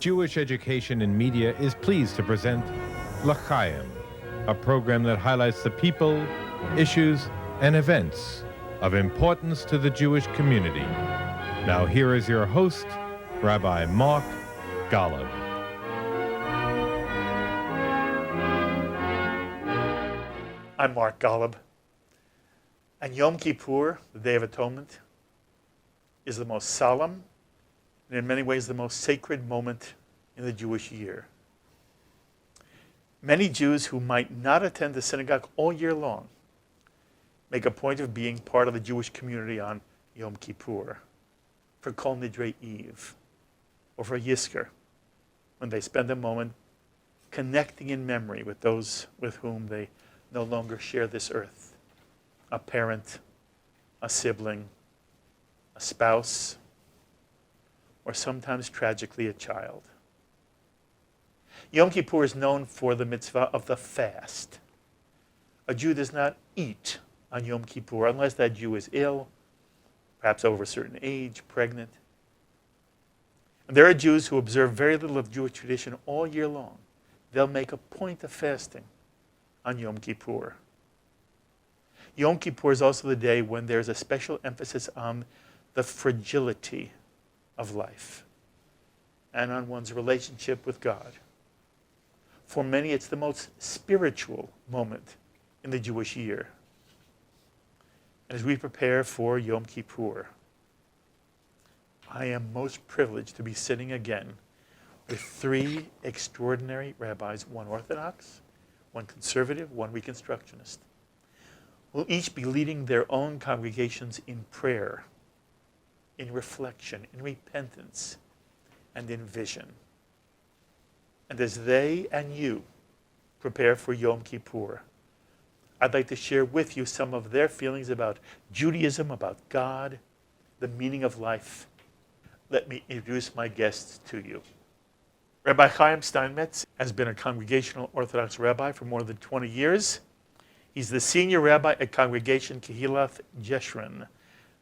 Jewish Education in Media is pleased to present L'Chaim, a program that highlights the people, issues, and events of importance to the Jewish community. Now here is your host, Rabbi Mark Golub. I'm Mark Golub, and Yom Kippur, the Day of Atonement, is the most solemn and in many ways the most sacred moment in the Jewish year. Many Jews who might not attend the synagogue all year long make a point of being part of the Jewish community on Yom Kippur, for Kol Nidrei Eve, or for Yizkor, when they spend a moment connecting in memory with those with whom they no longer share this earth, a parent, a sibling, a spouse, or sometimes tragically a child. Yom Kippur is known for the mitzvah of the fast. A Jew does not eat on Yom Kippur unless that Jew is ill, perhaps over a certain age, pregnant. And there are Jews who observe very little of Jewish tradition all year long. They'll make a point of fasting on Yom Kippur. Yom Kippur is also the day when there's a special emphasis on the fragility of life and on one's relationship with God. For many, it's the most spiritual moment in the Jewish year. And as we prepare for Yom Kippur, I am most privileged to be sitting again with three extraordinary rabbis, one Orthodox, one conservative, one Reconstructionist, who will each be leading their own congregations in prayer, in reflection, in repentance, and in vision. And as they and you prepare for Yom Kippur, I'd like to share with you some of their feelings about Judaism, about God, the meaning of life. Let me introduce my guests to you. Rabbi Chaim Steinmetz has been a Congregational Orthodox rabbi for more than 20 years. He's the senior rabbi at Congregation Kehilath Jerhurun,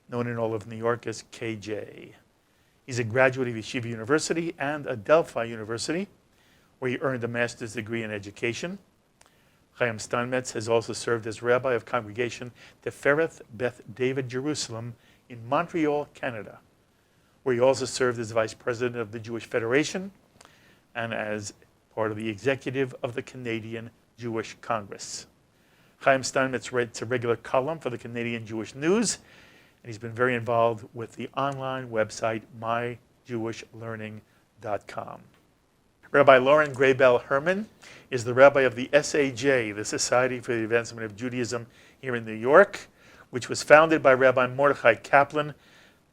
known in all of New York as KJ. He's a graduate of Yeshiva University and Adelphi University, where he earned a master's degree in education. Chaim Steinmetz has also served as rabbi of Congregation Tiferet Beth David Jerusalem in Montreal, Canada, where he also served as vice president of the Jewish Federation and as part of the executive of the Canadian Jewish Congress. Chaim Steinmetz writes a regular column for the Canadian Jewish News, and he's been very involved with the online website myjewishlearning.com. Rabbi Lauren Grabelle Herrmann is the rabbi of the SAJ, the Society for the Advancement of Judaism here in New York, which was founded by Rabbi Mordechai Kaplan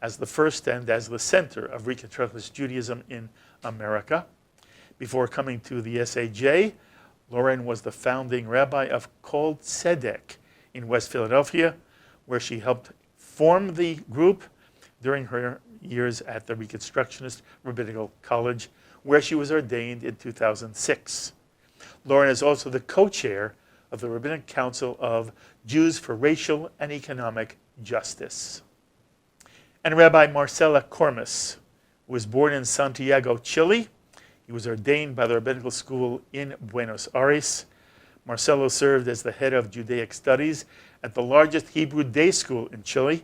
as the first and as the center of Reconstructionist Judaism in America. Before coming to the SAJ, Lauren was the founding rabbi of Kol Tzedek in West Philadelphia, where she helped form the group during her years at the Reconstructionist Rabbinical College, where she was ordained in 2006. Lauren is also the co-chair of the Rabbinic Council of Jews for Racial and Economic Justice. And Rabbi Marcelo Kormis, who was born in Santiago, Chile. He was ordained by the Rabbinical School in Buenos Aires. Marcelo served as the head of Judaic Studies at the largest Hebrew day school in Chile,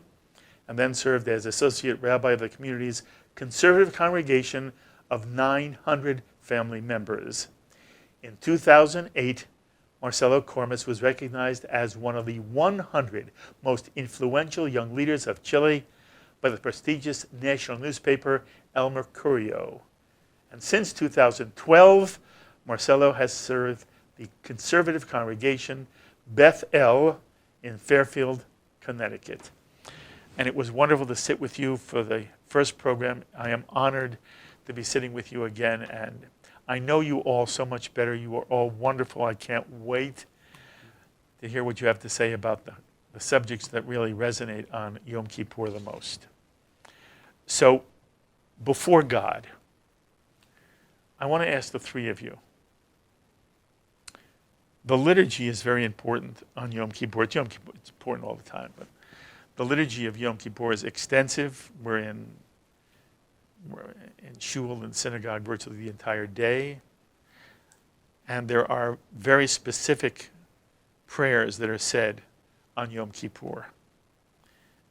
and then served as associate rabbi of the community's conservative congregation of 900 family members. In 2008, Marcelo Kormis was recognized as one of the 100 most influential young leaders of Chile by the prestigious national newspaper El Mercurio. And since 2012, Marcelo has served the conservative congregation Beth in Fairfield, Connecticut. And it was wonderful to sit with you for the first program. I am honored to be sitting with you again, and I know you all so much better. You are all wonderful. I can't wait to hear what you have to say about the subjects that really resonate on Yom Kippur the most. So, before God, I want to ask the three of you. The liturgy is very important on Yom Kippur. It's important all the time, but the liturgy of Yom Kippur is extensive. We're in we're in shul and synagogue virtually the entire day. And there are very specific prayers that are said on Yom Kippur.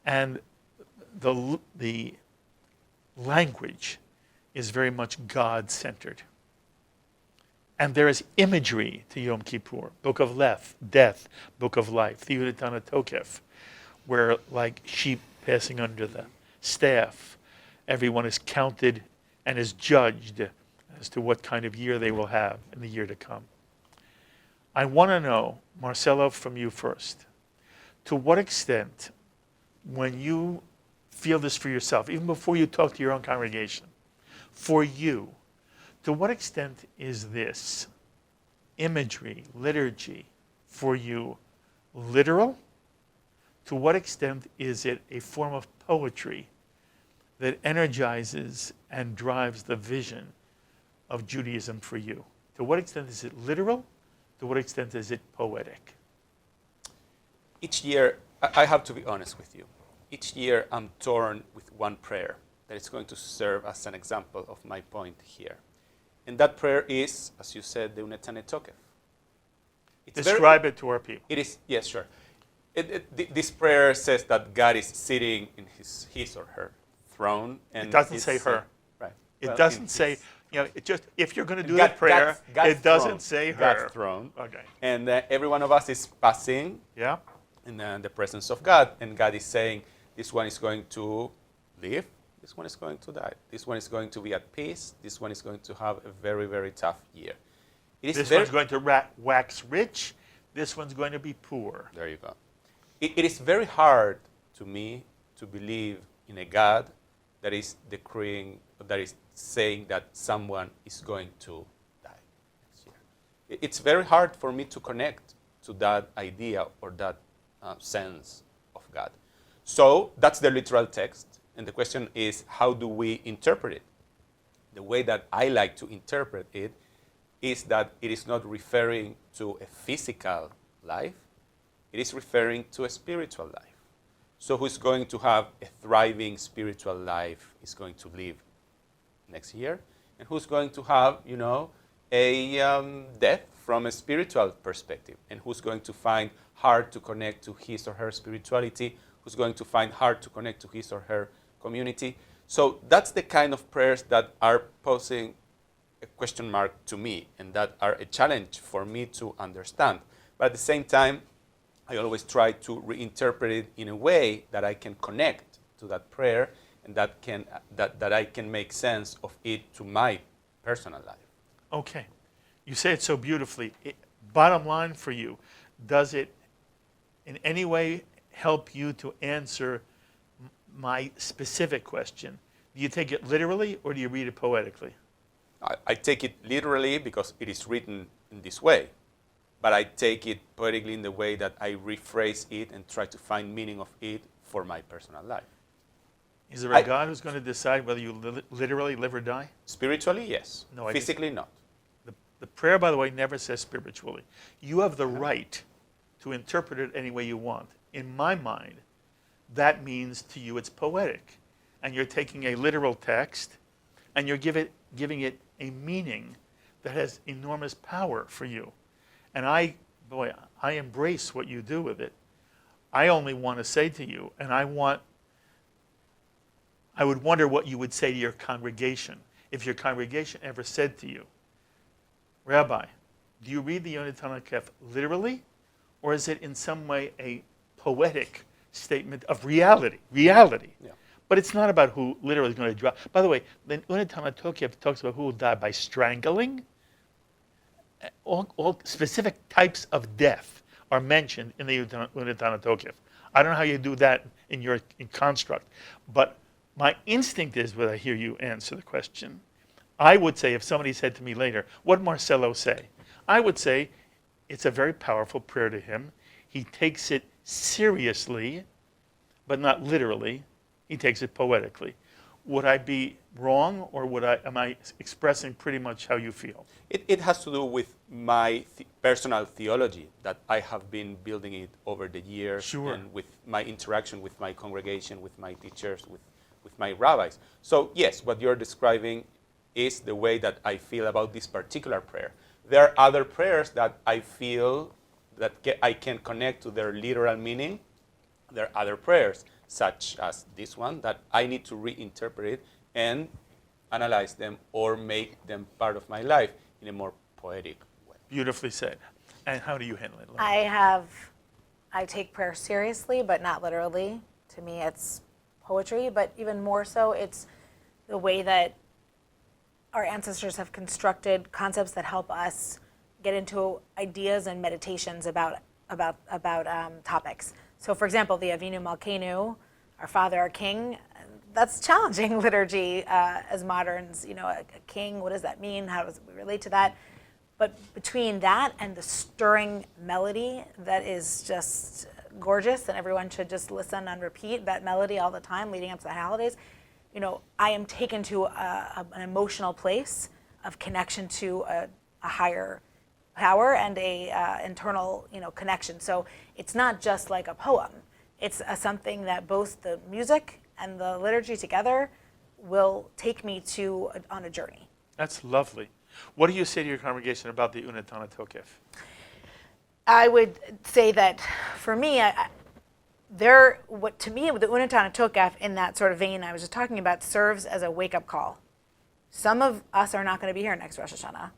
And the language is very much God-centered. And there is imagery to Yom Kippur, Book of Death, Book of Life, the Yonatan Tokef, where like sheep passing under the staff, everyone is counted and is judged as to what kind of year they will have in the year to come. I want to know, Marcelo, from you first, to what extent, when you feel this for yourself, even before you talk to your own congregation, for you, to what extent is this imagery, liturgy, for you literal? To what extent is it a form of poetry that energizes and drives the vision of Judaism for you? To what extent is it literal? To what extent is it poetic? Each year, I have to be honest with you. Each year I'm torn with one prayer that is going to serve as an example of my point here. And that prayer is, as you said, the Unetane Tokef. Describe it to our people. It is, yes, sure. This prayer says that God is sitting in his or her throne. And it doesn't say her. Right. It doesn't say, it just, if you're going to do the prayer, it doesn't say her. God's throne. Okay. And every one of us is passing in the presence of God. And God is saying, this one is going to live. This one is going to die. This one is going to be at peace. This one is going to have a very, very tough year. This one's going to wax rich. This one's going to be poor. There you go. It is very hard to me to believe in a God that is decreeing, that is saying that someone is going to die next year. It's very hard for me to connect to that idea or that sense of God. So that's the literal text. And the question is, how do we interpret it? The way that I like to interpret it is that it is not referring to a physical life. It is referring to a spiritual life. So who's going to have a thriving spiritual life is going to live next year. And who's going to have, a death from a spiritual perspective. And who's going to find hard to connect to his or her spirituality. Who's going to find hard to connect to his or her community. So that's the kind of prayers that are posing a question mark to me and that are a challenge for me to understand. But at the same time, I always try to reinterpret it in a way that I can connect to that prayer and that I can make sense of it to my personal life. Okay. You say it so beautifully. Bottom line for you, does it in any way help you to answer my specific question? Do you take it literally or do you read it poetically? I take it literally because it is written in this way. But I take it poetically in the way that I rephrase it and try to find meaning of it for my personal life. Is there a God who's going to decide whether you literally live or die? Spiritually, yes. No, physically, not. The prayer, by the way, never says spiritually. You have the right to interpret it any way you want. In my mind, that means to you it's poetic. And you're taking a literal text and you're giving it a meaning that has enormous power for you. And I embrace what you do with it. I only want to say to you, and I would wonder what you would say to your congregation if your congregation ever said to you, Rabbi, do you read the Yonatan Tokef literally, or is it in some way a poetic statement of reality? Reality. Yeah. But it's not about who literally is going to drop. By the way, the Yonatan Tokef talks about who will die by strangling. All specific types of death are mentioned in the Yonatan Tokef. I don't know how you do that in your construct, but my instinct is, when I hear you answer the question, I would say, if somebody said to me later, what did Marcelo say? I would say, it's a very powerful prayer to him. He takes it seriously, but not literally. He takes it poetically. Would I be wrong, or am I expressing pretty much how you feel? It has to do with my personal theology that I have been building it over the years, sure. And with my interaction with my congregation, with my teachers, with my rabbis. So yes, what you're describing is the way that I feel about this particular prayer. There are other prayers that I feel that I can connect to their literal meaning. There are other prayers, such as this one, that I need to reinterpret and analyze them or make them part of my life in a more poetic way. Beautifully said. And how do you handle it, Laura? I take prayer seriously, but not literally. To me, it's poetry, but even more so, it's the way that our ancestors have constructed concepts that help us get into ideas and meditations about topics. So, for example, the Avinu Malkeinu, our Father, our King, that's challenging liturgy as moderns. You know, a king, what does that mean? How does we relate to that? But between that and the stirring melody that is just gorgeous, and everyone should just listen and repeat that melody all the time leading up to the holidays, you know, I am taken to an emotional place of connection to a higher power and a internal, you know, connection. So it's not just like a poem. It's something that both the music and the liturgy together will take me on a journey. That's lovely. What do you say to your congregation about the Unetana Tokef? I would say that for me, to me, the Unetana Tokef in that sort of vein I was just talking about serves as a wake-up call. Some of us are not going to be here next Rosh Hashanah.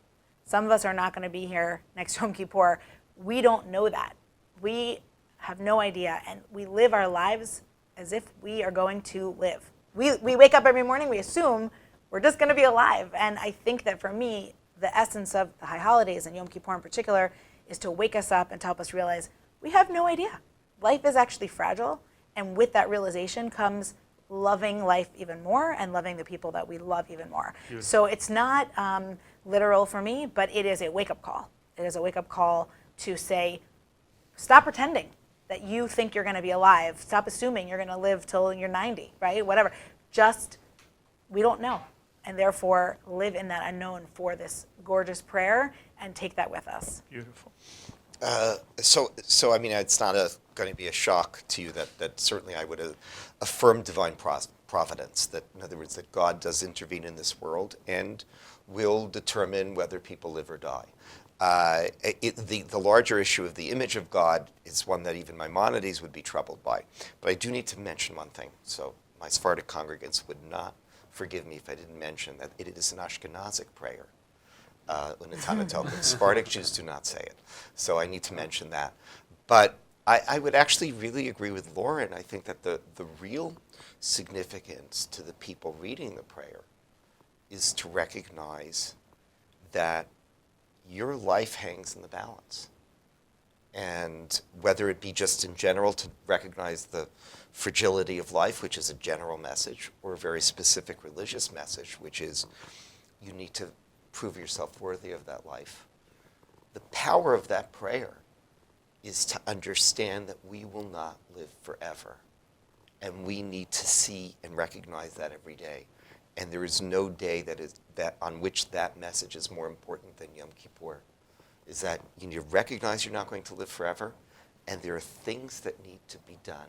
Some of us are not going to be here next Yom Kippur. We don't know that. We have no idea, and we live our lives as if we are going to live. We wake up every morning, we assume we're just going to be alive. And I think that for me, the essence of the high holidays and Yom Kippur in particular is to wake us up and to help us realize we have no idea. Life is actually fragile. And with that realization comes loving life even more and loving the people that we love even more. Beautiful. So it's not literal for me, but it is a wake-up call. It is a wake-up call to say, stop pretending that you think you're going to be alive. Stop assuming you're going to live till you're 90, right? Whatever. Just, we don't know. And therefore, live in that unknown for this gorgeous prayer and take that with us. Beautiful. So I mean, it's not going to be a shock to you that certainly I would affirm divine providence, that in other words, that God does intervene in this world and will determine whether people live or die. The larger issue of the image of God is one that even Maimonides would be troubled by. But I do need to mention one thing. So my Sephardic congregants would not forgive me if I didn't mention that it is an Ashkenazic prayer. Unetana Tokef. Sephardic Jews do not say it. So I need to mention that. But I would actually really agree with Lauren. I think that the real significance to the people reading the prayer is to recognize that your life hangs in the balance. And whether it be just in general to recognize the fragility of life, which is a general message, or a very specific religious message, which is you need to prove yourself worthy of that life. The power of that prayer is to understand that we will not live forever. And we need to see and recognize that every day. And there is no day that on which that message is more important than Yom Kippur. Is that you need to recognize you're not going to live forever, and there are things that need to be done.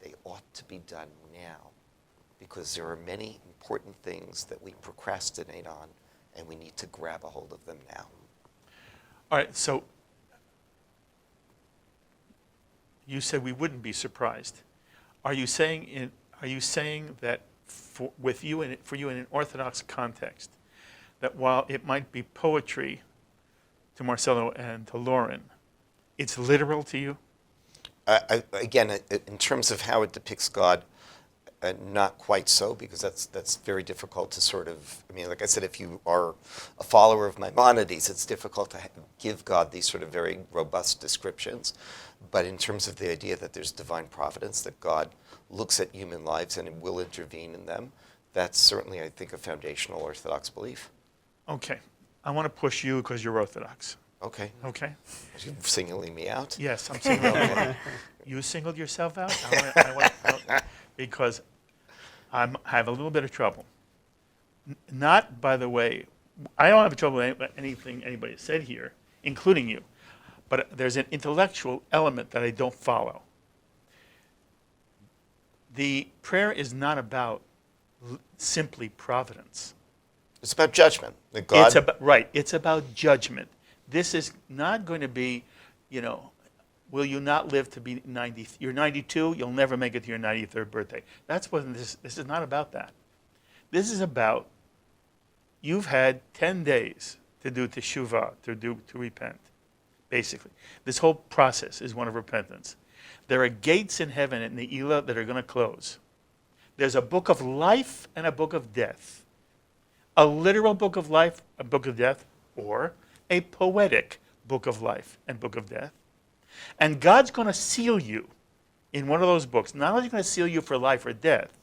They ought to be done now, because there are many important things that we procrastinate on, and we need to grab a hold of them now. All right, so you said we wouldn't be surprised. Are you saying that for you in an Orthodox context, that while it might be poetry to Marcelo and to Lauren, it's literal to you? Again, in terms of how it depicts God, not quite so, because that's very difficult to sort of, I mean, like I said, if you are a follower of Maimonides, it's difficult to give God these sort of very robust descriptions. But in terms of the idea that there's divine providence, that God looks at human lives and will intervene in them, that's certainly, I think, a foundational Orthodox belief. Okay. I want to push you because you're Orthodox. Okay. Okay? Are you singling me out? Yes, I'm singling you out. You singled yourself out? Because I have a little bit of trouble. Not, by the way, I don't have trouble with anything anybody said here, including you. But there's an intellectual element that I don't follow. The prayer is not about simply providence. It's about judgment. That God. It's about, right. It's about judgment. This is not going to be, will you not live to be 90? You're 92. You'll never make it to your 93rd birthday. That's what this is not about. That. This is about. You've had 10 days to do teshuvah, to repent. Basically, this whole process is one of repentance. There are gates in heaven at Ne'ilah that are going to close. There's a book of life and a book of death. A literal book of life, a book of death, or a poetic book of life and book of death. And God's going to seal you in one of those books. Not only is he going to seal you for life or death,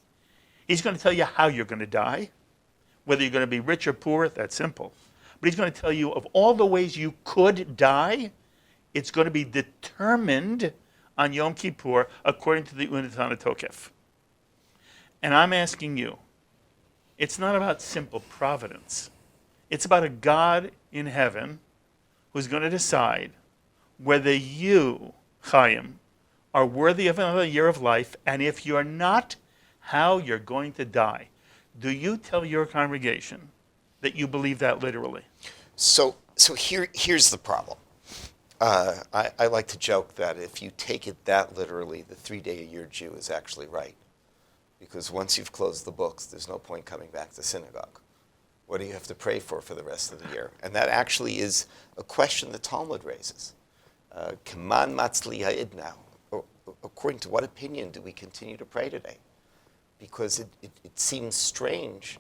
he's going to tell you how you're going to die, whether you're going to be rich or poor, that's simple. But he's going to tell you of all the ways you could die, it's going to be determined on Yom Kippur according to the Unatan HaTokef. And I'm asking you, it's not about simple providence. It's about a God in heaven who's going to decide whether you, Chaim, are worthy of another year of life, and if you're not, how you're going to die. Do you tell your congregation that you believe that literally? So here's the problem. I like to joke that if you take it that literally, the 3-day-a-year Jew is actually right. Because once you've closed the books, there's no point coming back to synagogue. What do you have to pray for the rest of the year? And that actually is a question the Talmud raises. Keman matzli ha'id now. According to what opinion do we continue to pray today? Because it seems strange.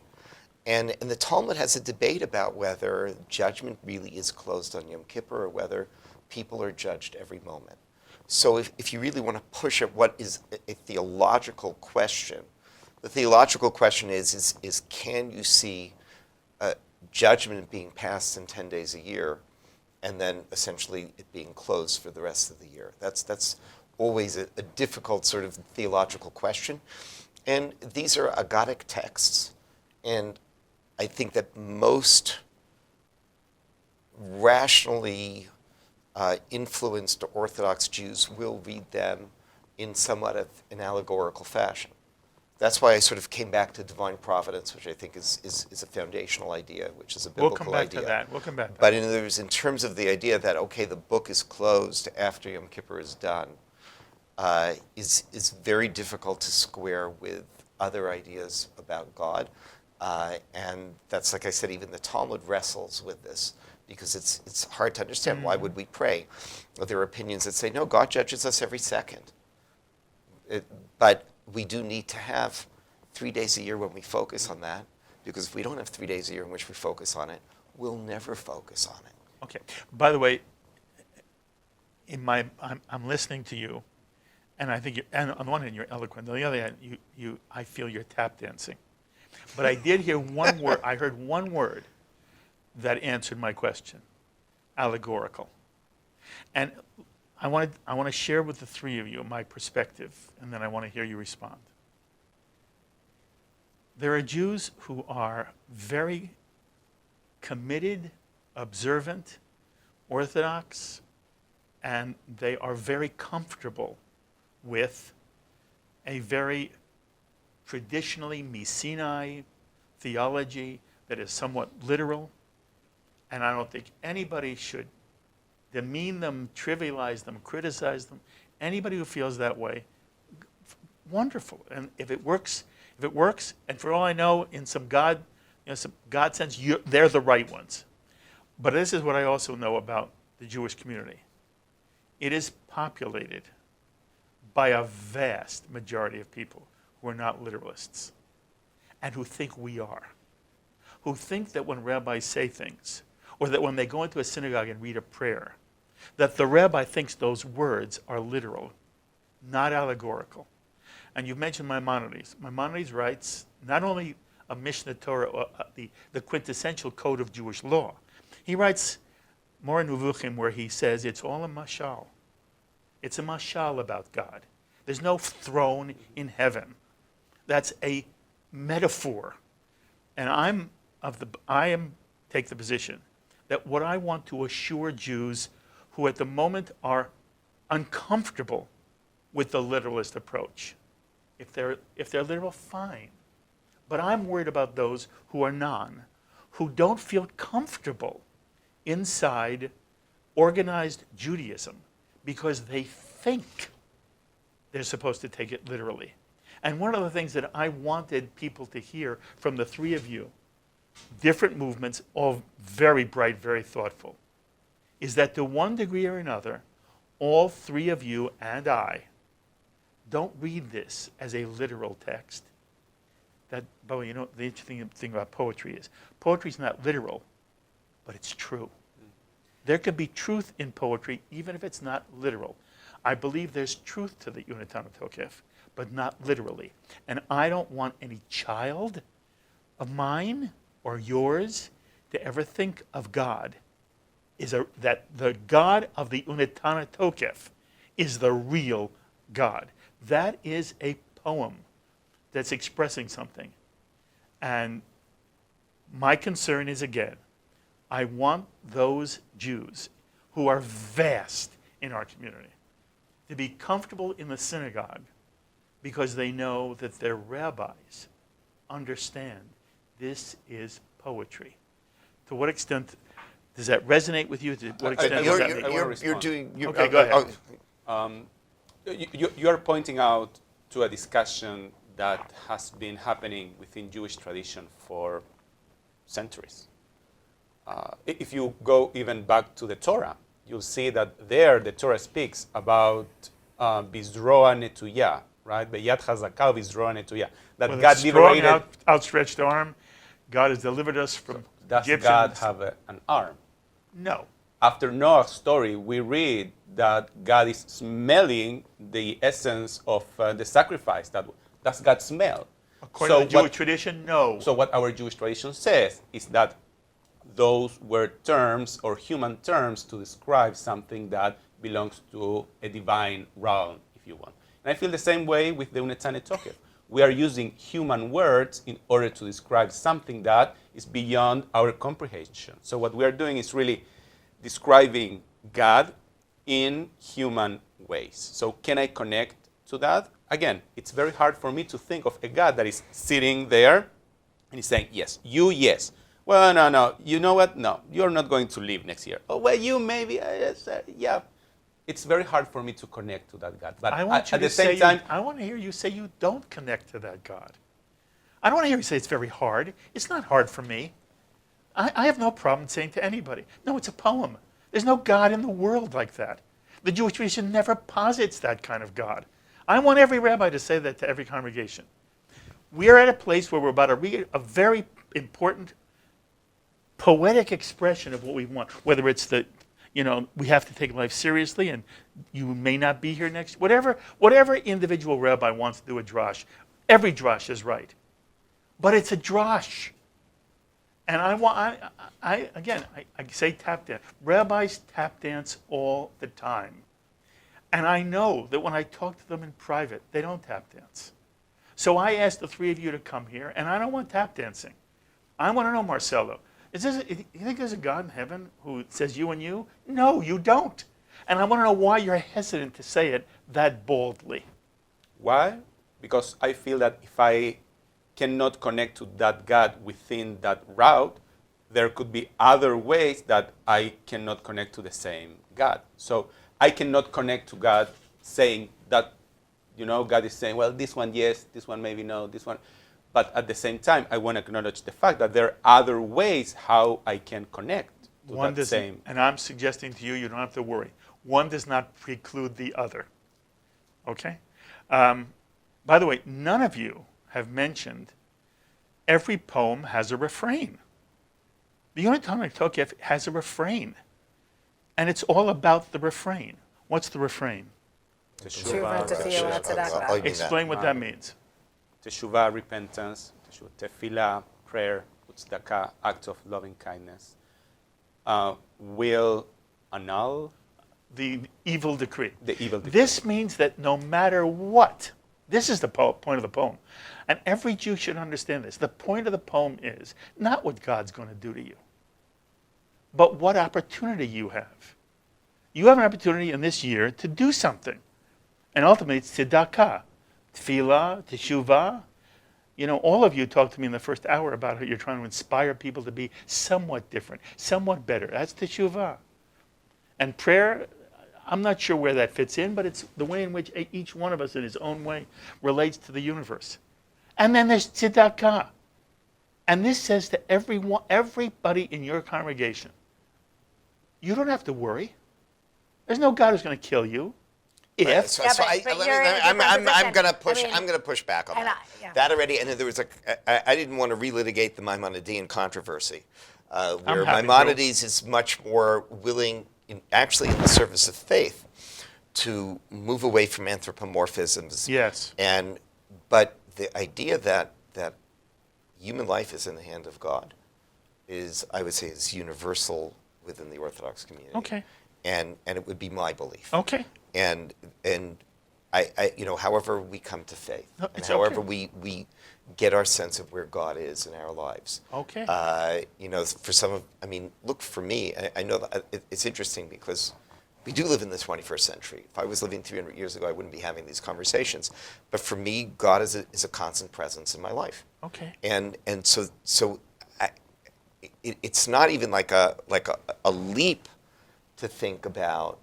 And the Talmud has a debate about whether judgment really is closed on Yom Kippur or whether people are judged every moment. So if you really want to push at what is a theological question, the theological question is can you see judgment being passed in 10 days a year and then essentially it being closed for the rest of the year? That's always a difficult sort of theological question. And these are agadic texts. And I think that most rationally influenced Orthodox Jews will read them in somewhat of an allegorical fashion. That's why I sort of came back to divine providence, which I think is a foundational idea, which is a biblical idea. We'll come back to that. We'll come back to but that. in terms of the idea that, okay, the book is closed after Yom Kippur is done, is very difficult to square with other ideas about God. And that's, like I said, even the Talmud wrestles with this because it's hard to understand. Why would we pray? Well, there are opinions that say, no, God judges us every second. But we do need to have 3 days a year when we focus on that, because if we don't have 3 days a year in which we focus on it, we'll never focus on it. Okay. By the way, I'm listening to you, and I think and on the one hand you're eloquent. On the other hand, I feel you're tap dancing. But I did hear one word. I heard one word that answered my question: allegorical. And I want to share with the three of you my perspective, and then I want to hear you respond. There are Jews who are very committed, observant, Orthodox, and they are very comfortable with a very traditionally Missinai theology that is somewhat literal, and I don't think anybody should demean them, trivialize them, criticize them. Anybody who feels that way, wonderful. And if it works, and for all I know, in some God sense, they're the right ones. But this is what I also know about the Jewish community. It is populated by a vast majority of people who are not literalists and who think we are, who think that when rabbis say things, or that when they go into a synagogue and read a prayer, that the rabbi thinks those words are literal, not allegorical. And you've mentioned Maimonides. Maimonides writes not only a Mishnah Torah, the quintessential code of Jewish law. He writes Moreh Nevuchim, where he says it's all a mashal. It's a mashal about God. There's no throne in heaven. That's a metaphor. And I take the position that what I want to assure Jews who at the moment are uncomfortable with the literalist approach, if they're literal, fine. But I'm worried about those who are non, who don't feel comfortable inside organized Judaism because they think they're supposed to take it literally. And one of the things that I wanted people to hear from the three of you, different movements, all very bright, very thoughtful, is that to one degree or another, all three of you and I don't read this as a literal text. That, by the way, you know, the interesting thing about poetry is not literal, but it's true. There can be truth in poetry even if it's not literal. I believe there's truth to the Unetana Tokef, but not literally. And I don't want any child of mine or yours to ever think of God that the God of the Unetana Tokef is the real God. That is a poem that's expressing something. And my concern is, again, I want those Jews who are vast in our community to be comfortable in the synagogue because they know that their rabbis understand this is poetry. To what extent does that resonate with you? To what extent does that make Okay, go ahead. You are pointing out to a discussion that has been happening within Jewish tradition for centuries. If you go even back to the Torah, you'll see that there the Torah speaks about Bizroa Netuyah, right? Beyad Chazaka Bizroa Netuyah. That With God a strong liberated. outstretched arm, God has delivered us from Does Egyptians. God have an arm? No. After Noah's story, we read that God is smelling the essence of the sacrifice. Does God smell? According to the Jewish tradition, no. So what our Jewish tradition says is that those were terms or human terms to describe something that belongs to a divine realm, if you want. And I feel the same way with the Unetane Tokef. We are using human words in order to describe something that is beyond our comprehension. So what we are doing is really describing God in human ways. So can I connect to that? Again, it's very hard for me to think of a God that is sitting there and he's saying, yes, you, yes. Well, no, you know what? No, you're not going to live next year. Oh, well, you maybe, yeah. It's very hard for me to connect to that God. But I want you at to the same say time, I want to hear you say you don't connect to that God. I don't want to hear you say it's very hard. It's not hard for me. I have no problem saying to anybody, no, it's a poem. There's no God in the world like that. The Jewish tradition never posits that kind of God. I want every rabbi to say that to every congregation. We're at a place where we're about to read a very important poetic expression of what we want, whether it's the, we have to take life seriously and you may not be here next, whatever individual rabbi wants to do a drash, every drash is right. But it's a drash. And I say tap dance. Rabbis tap dance all the time. And I know that when I talk to them in private, they don't tap dance. So I asked the three of you to come here, and I don't want tap dancing. I want to know, Marcelo, you think there's a God in heaven who says you and you? No, you don't. And I want to know why you're hesitant to say it that boldly. why? Because I feel that if I cannot connect to that God within that route, there could be other ways that I cannot connect to the same God. So I cannot connect to God saying that, God is saying, well, this one yes, this one maybe no, this one. But at the same time, I want to acknowledge the fact that there are other ways how I can connect to that same. And I'm suggesting to you, you don't have to worry. One does not preclude the other. Okay? By the way, none of you have mentioned every poem has a refrain. The Unetane Tokef has a refrain. And it's all about the refrain. What's the refrain? Teshuvah, tefillah, tzedakah. Explain what that means. Teshuvah, repentance, tefillah, prayer, tzedakah, act of loving kindness, will annul the evil decree. the evil decree. This means that no matter what, this is the point of the poem. And every Jew should understand this. The point of the poem is not what God's going to do to you, but what opportunity you have. You have an opportunity in this year to do something. And ultimately, it's tzedakah, tefillah, teshuvah, You know, all of you talked to me in the first hour about how you're trying to inspire people to be somewhat different, somewhat better. That's teshuvah. And prayer, I'm not sure where that fits in, but it's the way in which each one of us in his own way relates to the universe. And then there's tzedakah. And this says to everybody in your congregation, you don't have to worry. There's no God who's going to kill you. Right, If so, Yeah, so but you're in a I'm different going to position. push. I mean, I'm going to push back on and that. yeah. That already, and there was I didn't want to relitigate the Maimonidean controversy, where happy to. Maimonides is much more willing, actually in the service of faith, to move away from anthropomorphisms. Yes. But the idea that human life is in the hand of God is, I would say, is universal within the Orthodox community. Okay. And it would be my belief. Okay. And I you know, however we come to faith, No, and it's however okay. we get our sense of where God is in our lives. Okay. You know, for some of, I mean, look, for me, I know that it's interesting because we do live in the 21st century. If I was living 300 years ago, I wouldn't be having these conversations. But for me, God is a constant presence in my life. Okay. And so it's not even like a leap to think about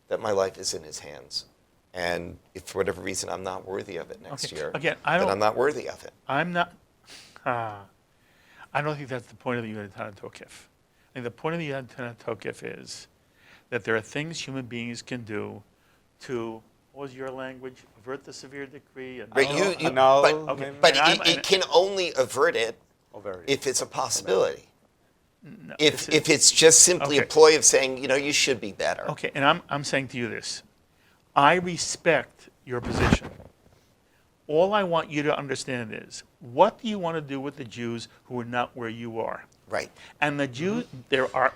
that my life is in His hands, and if for whatever reason I'm not worthy of it next Okay. year, Again, then I'm not worthy of it. I'm not. I don't think that's the point of the Yonatan Tokef. I think the point of the Yonatan Tokef is that there are things human beings can do to, what was your language, avert the severe decree. And Right, No, Okay. but And it can only avert it Over it. if it's a possibility. No, If this is- it's just simply a Okay. ploy of saying, you know, you should be better. Okay, and I'm saying to you this. I respect your position. All I want you to understand is, what do you want to do with the Jews who are not where you are? Right. And the Jews, there are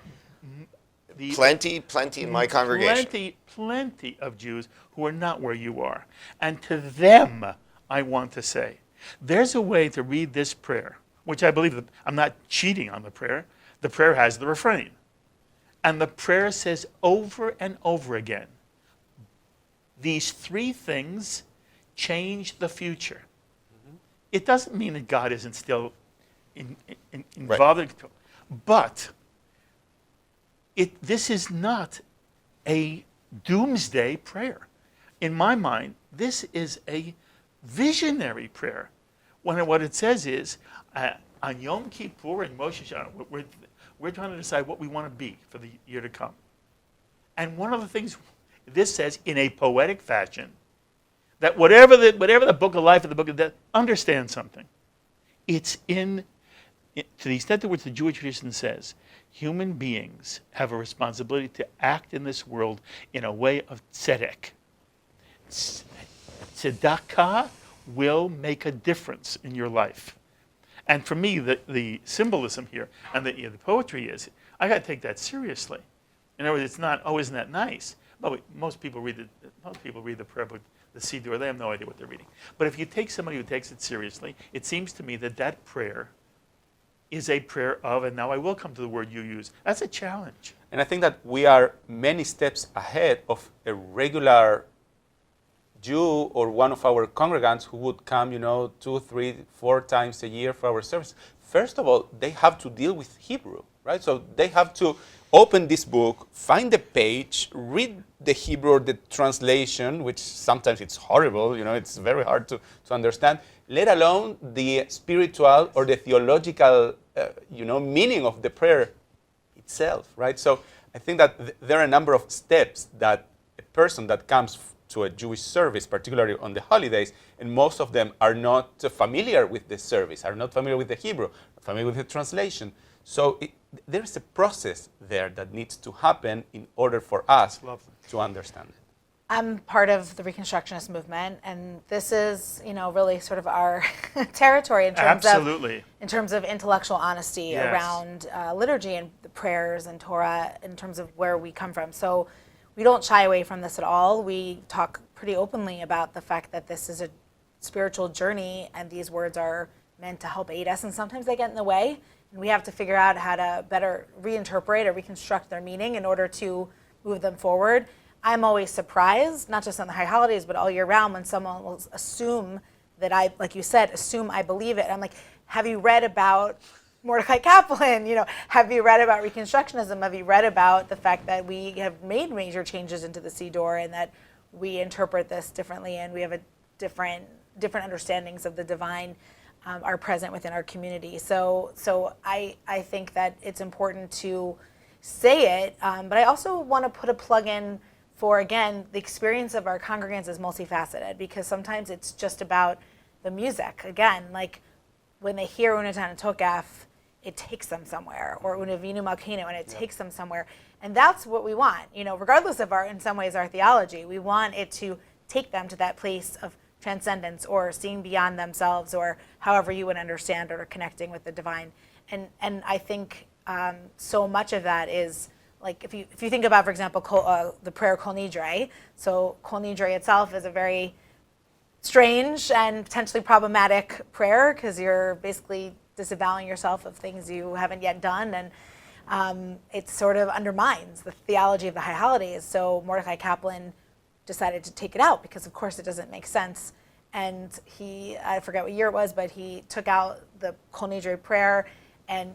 Plenty in my congregation. Plenty of Jews who are not where you are. And to them, I want to say, there's a way to read this prayer, which I believe, I'm not cheating on the prayer. The prayer has the refrain. And the prayer says over and over again, these three things change the future. It doesn't mean that God isn't still involved in control. But this is not a doomsday prayer. In my mind, this is a visionary prayer. When what it says is, on Yom Kippur and Moshe Hashanah, we're trying to decide what we want to be for the year to come. And one of the things this says in a poetic fashion, that whatever the book of life or the book of death, understand something. It's to the extent to which the Jewish tradition says, human beings have a responsibility to act in this world in a way of tzedek. Tzedakah will make a difference in your life. And for me, the symbolism here and the poetry is, I got to take that seriously. In other words, it's not, oh, isn't that nice? But most people read the prayer book, the Siddur, they have no idea what they're reading. But if you take somebody who takes it seriously, it seems to me that prayer is a prayer of, and now I will come to the word you use, that's a challenge. And I think that we are many steps ahead of a regular Jew or one of our congregants who would come, 2, 3, 4 times a year for our service. First of all, they have to deal with Hebrew, right? So they have to open this book, find the page, read the Hebrew or the translation, which sometimes it's horrible, it's very hard to understand, let alone the spiritual or the theological, meaning of the prayer itself, right? So I think that there are a number of steps that a person that comes to a Jewish service, particularly on the holidays, and most of them are not familiar with the service, are not familiar with the Hebrew, not familiar with the translation. So there's a process there that needs to happen in order for us to understand it. I'm part of the Reconstructionist movement, and this is, really sort of our territory in terms Absolutely. in terms of intellectual honesty Yes. around liturgy and the prayers and Torah in terms of where we come from. So we don't shy away from this at all. We talk pretty openly about the fact that this is a spiritual journey, and these words are meant to help aid us, and sometimes they get in the way, and we have to figure out how to better reinterpret or reconstruct their meaning in order to move them forward. I'm always surprised, not just on the high holidays, but all year round, when someone will assume that I, like you said, assume I believe it. And I'm like, have you read about Mordecai Kaplan? Have you read about Reconstructionism? Have you read about the fact that we have made major changes into the Siddur and that we interpret this differently and we have a different understandings of the divine are present within our community. So I think that it's important to say it, but I also want to put a plug in for, again, the experience of our congregants is multifaceted, because sometimes it's just about the music. Again, like when they hear Unatan and Tokaf, it takes them somewhere, or Unavinu Malkeinu, and it takes them somewhere. And that's what we want, regardless of in some ways, our theology. We want it to take them to that place of transcendence or seeing beyond themselves, or however you would understand, or connecting with the divine. And I think so much of that is, like, if you think about, for example, the prayer Kol Nidre. So Kol Nidre itself is a very strange and potentially problematic prayer, because you're basically disavowing yourself of things you haven't yet done, and it sort of undermines the theology of the High Holidays. So Mordecai Kaplan decided to take it out, because of course it doesn't make sense. And I forget what year it was, but he took out the Kol Nidre prayer, and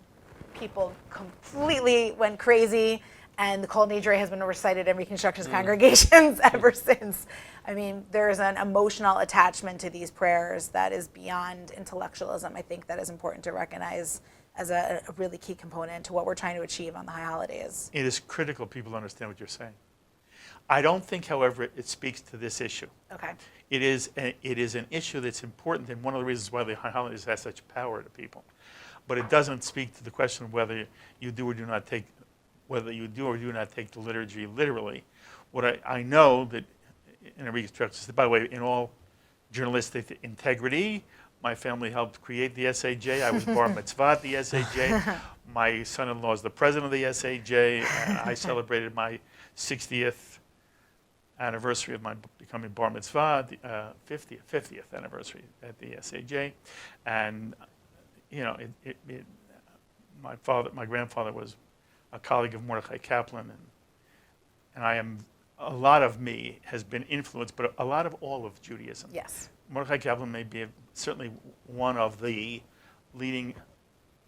people completely went crazy. And the Kol Nidre has been recited in Reconstructionist congregations ever since. I mean, there's an emotional attachment to these prayers that is beyond intellectualism. I think that is important to recognize as a really key component to what we're trying to achieve on the High Holidays. It is critical people understand what you're saying. I don't think, however, it speaks to this issue. Okay. It is an issue that's important, and one of the reasons why the High Holidays has such power to people. But it doesn't speak to the question of whether you do or do not take the liturgy literally. What I know that in a reconstruction, by the way, in all journalistic integrity, my family helped create the SAJ. I was bar mitzvah at the SAJ. My son-in-law is the president of the SAJ. I celebrated my 60th anniversary of my becoming bar mitzvah, 50th anniversary at the SAJ, and my grandfather was a colleague of Mordecai Kaplan, and a lot of me has been influenced, but a lot of all of Judaism. Yes. Mordecai Kaplan may be certainly one of the leading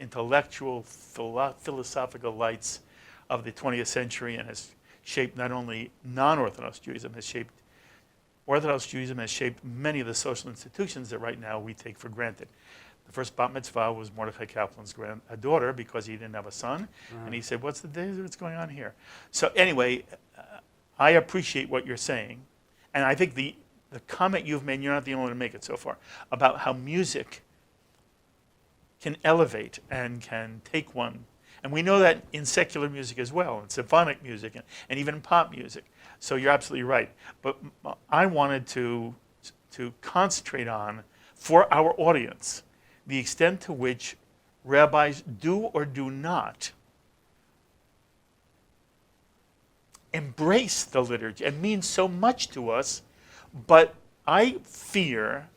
intellectual, philosophical lights of the 20th century, and has shaped not only non-Orthodox Judaism, Orthodox Judaism has shaped many of the social institutions that right now we take for granted. The first bat mitzvah was Mordecai Kaplan's daughter, because he didn't have a son. And he said, what's going on here? So anyway, I appreciate what you're saying. And I think the comment you've made, you're not the only one to make it so far, about how music can elevate and can take one. And we know that in secular music as well, in symphonic music, and even in pop music. So you're absolutely right. But I wanted to concentrate on, for our audience, the extent to which rabbis do or do not embrace the liturgy. It means so much to us, but I fear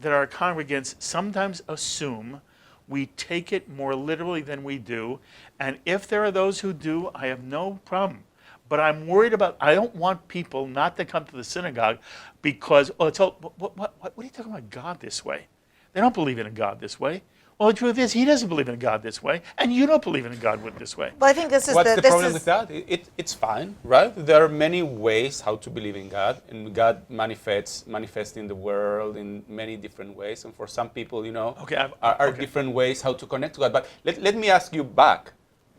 that our congregants sometimes assume we take it more literally than we do. And if there are those who do, I have no problem. But I'm worried about, I don't want people not to come to the synagogue because, what are you talking about God this way? They don't believe in a God this way. Well, the truth is, he doesn't believe in a God this way, and you don't believe in a God this way. Well, I think this is What's the problem with that? It's fine, right? There are many ways how to believe in God, and God manifests in the world in many different ways. And for some people, are different ways how to connect to God. But let me ask you back.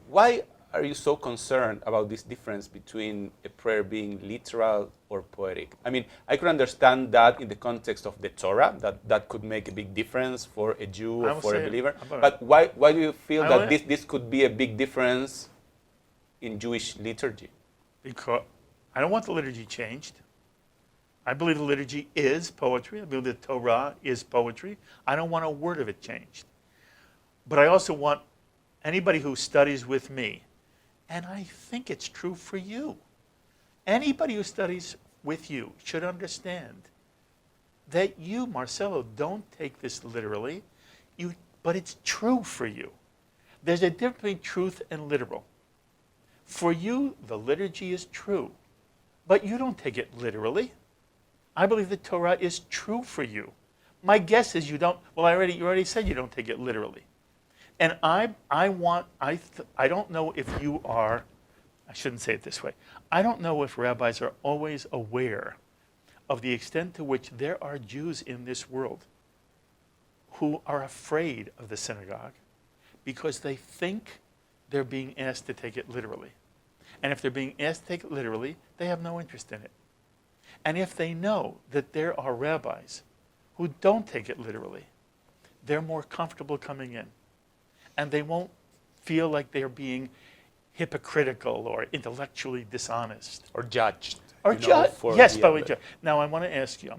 Why are you so concerned about this difference between a prayer being literal or poetic? I mean, I could understand that in the context of the Torah, that could make a big difference for a Jew or for a believer. But why do you feel that this could be a big difference in Jewish liturgy? Because I don't want the liturgy changed. I believe the liturgy is poetry. I believe the Torah is poetry. I don't want a word of it changed. But I also want anybody who studies with me, and I think it's true for you, anybody who studies with you should understand that you, Marcelo, don't take this literally, but it's true for you. There's a difference between truth and literal. For you, the liturgy is true, but you don't take it literally. I believe the Torah is true for you, my guess is you don't. Well, you already said you don't take it literally, and I don't know if you are. I shouldn't say it this way. I don't know if rabbis are always aware of the extent to which there are Jews in this world who are afraid of the synagogue because they think they're being asked to take it literally. And if they're being asked to take it literally, they have no interest in it. And if they know that there are rabbis who don't take it literally, they're more comfortable coming in. And they won't feel like they're being hypocritical or intellectually dishonest. Or judged. Or you know, judged. for Yes, the but other- now I want to ask you,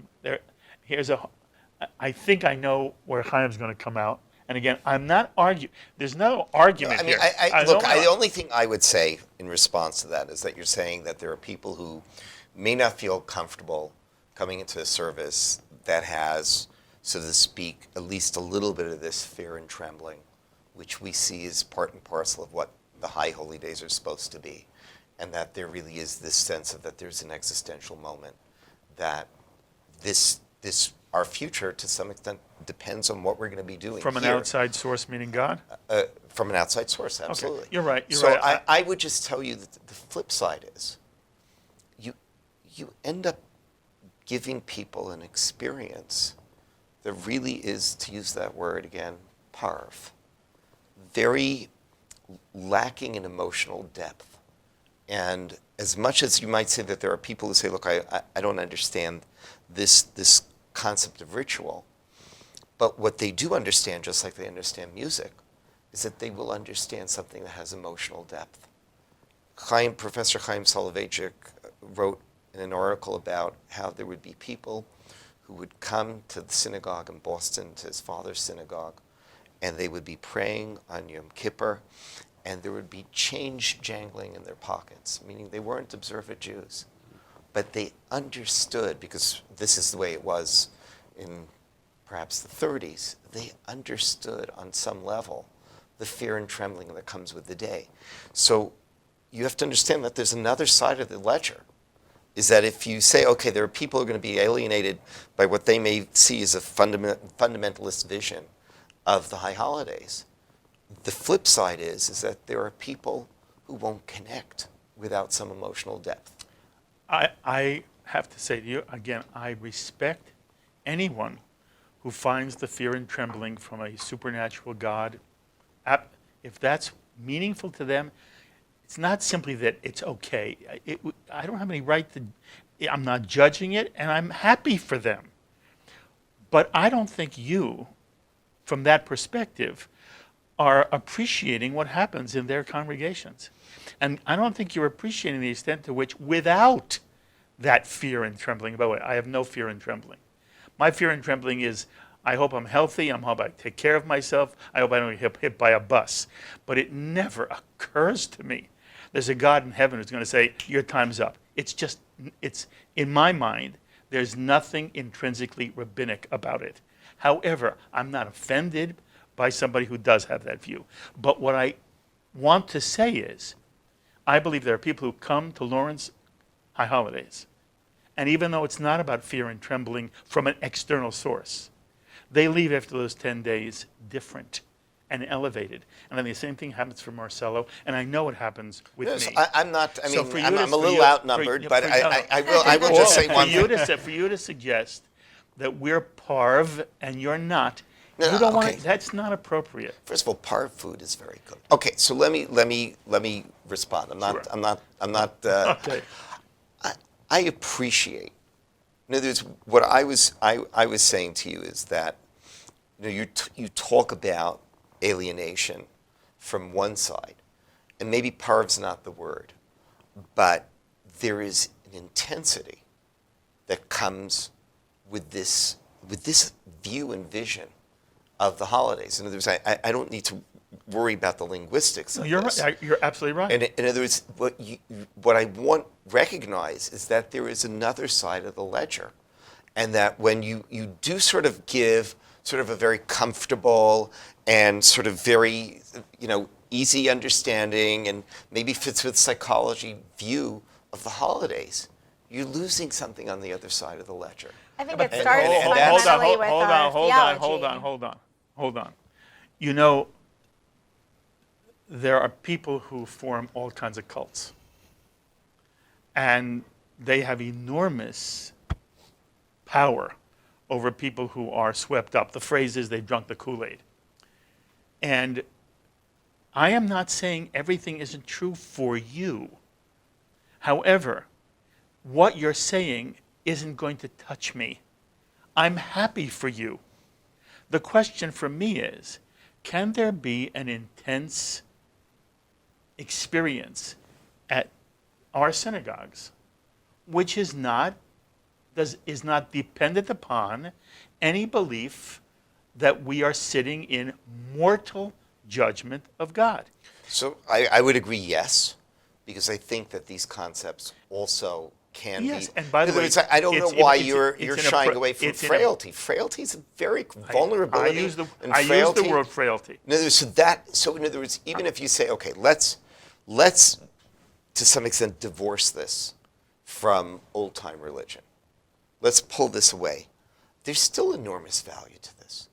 I think I know where Chaim's going to come out. And again, I'm not arguing. There's no argument I mean, here. the only thing I would say in response to that is that you're saying that there are people who may not feel comfortable coming into a service that has, so to speak, at least a little bit of this fear and trembling, which we see as part and parcel of what the high holy days are supposed to be, and that there really is this sense of that there's an existential moment, that this our future to some extent depends on what we're going to be doing From an here. outside source, meaning God? From an outside source, absolutely. Okay, you're right. So I would just tell you that the flip side is you end up giving people an experience that really is, to use that word again, parv, very lacking in emotional depth. And as much as you might say that there are people who say, look, I don't understand this concept of ritual, but what they do understand, just like they understand music, is that they will understand something that has emotional depth. Professor Chaim Steinmetz wrote in an article about how there would be people who would come to the synagogue in Boston, to his father's synagogue, and they would be praying on Yom Kippur, and there would be change jangling in their pockets, meaning they weren't observant Jews. But they understood, because this is the way it was in perhaps the 30s, they understood on some level the fear and trembling that comes with the day. So you have to understand that there's another side of the ledger, is that if you say, okay, there are people who are going to be alienated by what they may see as a fundamentalist vision of the high holidays, the flip side is that there are people who won't connect without some emotional depth. I have to say to you, again, I respect anyone who finds the fear and trembling from a supernatural God. If that's meaningful to them, it's not simply that it's okay. I don't have any right to, I'm not judging it, and I'm happy for them. But I don't think you, from that perspective, are appreciating what happens in their congregations. And I don't think you're appreciating the extent to which, without that fear and trembling, by the way, I have no fear and trembling. My fear and trembling is, I hope I'm healthy, I hope I take care of myself, I hope I don't get hit by a bus. But it never occurs to me there's a God in heaven who's going to say, your time's up. It's in my mind, there's nothing intrinsically rabbinic about it. However, I'm not offended by somebody who does have that view. But what I want to say is, I believe there are people who come to Lawrence High Holidays, and even though it's not about fear and trembling from an external source, they leave after those 10 days different and elevated. And then the same thing happens for Marcelo, and I know it happens with me. I'm not, I So mean, for you I'm to- a for little you- outnumbered, for- but for- I will just say one thing. For you to suggest that we're parv and you're not, No, you don't want okay. to, that's not appropriate. First of all, parv food is very good. Okay, so let me respond. I'm not. Okay. I appreciate. In other words, what I was saying to you is that, you talk about alienation from one side, and maybe parv's not the word, but there is an intensity that comes with this view and vision of the holidays. In other words, I don't need to worry about the linguistics of You're this. right. You're absolutely right. And in other words, what I recognize is that there is another side of the ledger, and that when you do sort of give sort of a very comfortable and sort of very easy understanding and maybe fits with psychology view of the holidays, you're losing something on the other side of the ledger. I think it And- starts and hold that's- fundamentally with our theology. hold on. You know, there are people who form all kinds of cults. And they have enormous power over people who are swept up. The phrase is they've drunk the Kool-Aid. And I am not saying everything isn't true for you. However, what you're saying isn't going to touch me. I'm happy for you. The question for me is, can there be an intense experience at our synagogues which is not dependent upon any belief that we are sitting in mortal judgment of God? So I would agree, yes, because I think that these concepts also can Yes, be. and by the In other way, words, I don't know it's- why it's- you're it's shying in a- away from it's in a- frailty. Frailty is a very vulnerability. I use the frailty. word frailty. In other words, so in other words, even if you say, okay, let's to some extent divorce this from old time religion. Let's pull this away. There's still enormous value to this.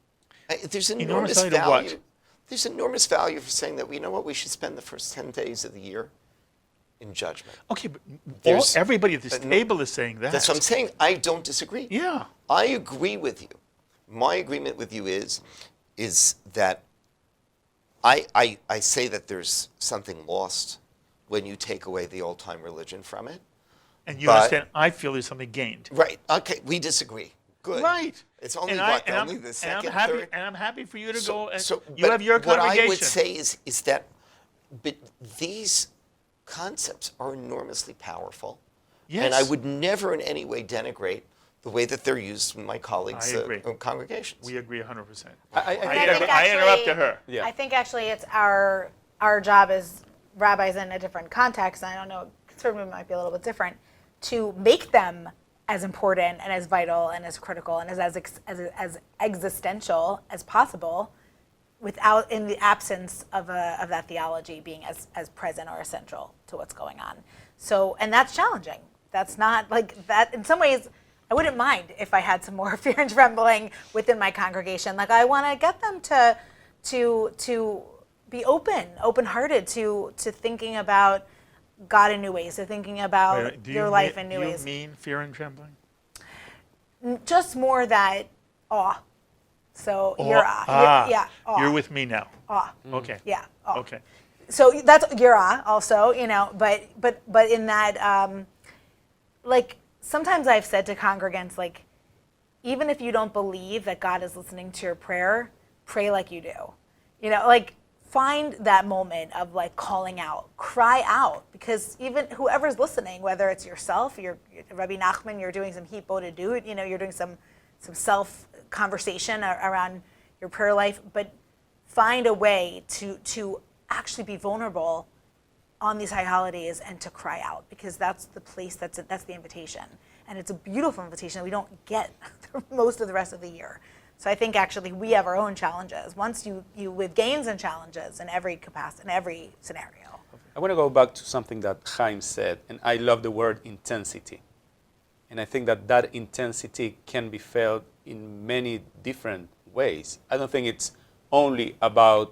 There's enormous value to what? value. There's enormous value for saying that, you know what, we should spend the first 10 days of the year in judgment. Okay, but There's- everybody at this no, table is saying that. That's what I'm saying. I don't disagree. Yeah. I agree with you. My agreement with you is that I say that there's something lost when you take away the old time religion from it. And you But- understand, I feel there's something gained. Right. Okay. We disagree. Good. Right. It's only And what? and Only I'm, the and second, I'm happy, third. and I'm happy for you to So- go. And so- you but have your what congregation. I would say is that but these concepts are enormously powerful. Yes. And I would never in any way denigrate the way that they're used in my colleagues' I agree. congregations. We agree 100%. I And think think I interrupted actually- her. Yeah. I think actually it's our job as rabbis in a different context, and I don't know, conservative might be a little bit different, to make them as important and as vital and as critical and as existential as possible, without in the absence of that theology being as present or essential to what's going on. So, and that's challenging. That's not like that. In some ways, I wouldn't mind if I had some more fear and trembling within my congregation. Like I want to get them to be open-hearted to thinking about God in new ways, to thinking about Do their you life mean- in new do you ways. mean fear and trembling? Just more that awe. So Awe. awe. Yeah, awe. You're with me now. awe. Okay. Yeah. Awe. Okay. So that's yirah also, but in that, like sometimes I've said to congregants, like, even if you don't believe that God is listening to your prayer, pray like you do. Like find that moment of like calling out, cry out, because even whoever's listening, whether it's yourself, you're Rabbi Nachman, you're doing some hipo to do it, you're doing some self conversation around your prayer life, but find a way to actually be vulnerable on these high holidays and to cry out, because that's the place, that's the invitation. And it's a beautiful invitation that we don't get most of the rest of the year. So I think actually we have our own challenges. Once you with gains and challenges in every capacity, in every scenario. I want to go back to something that Chaim said, and I love the word intensity. And I think that intensity can be felt in many different ways. I don't think it's only about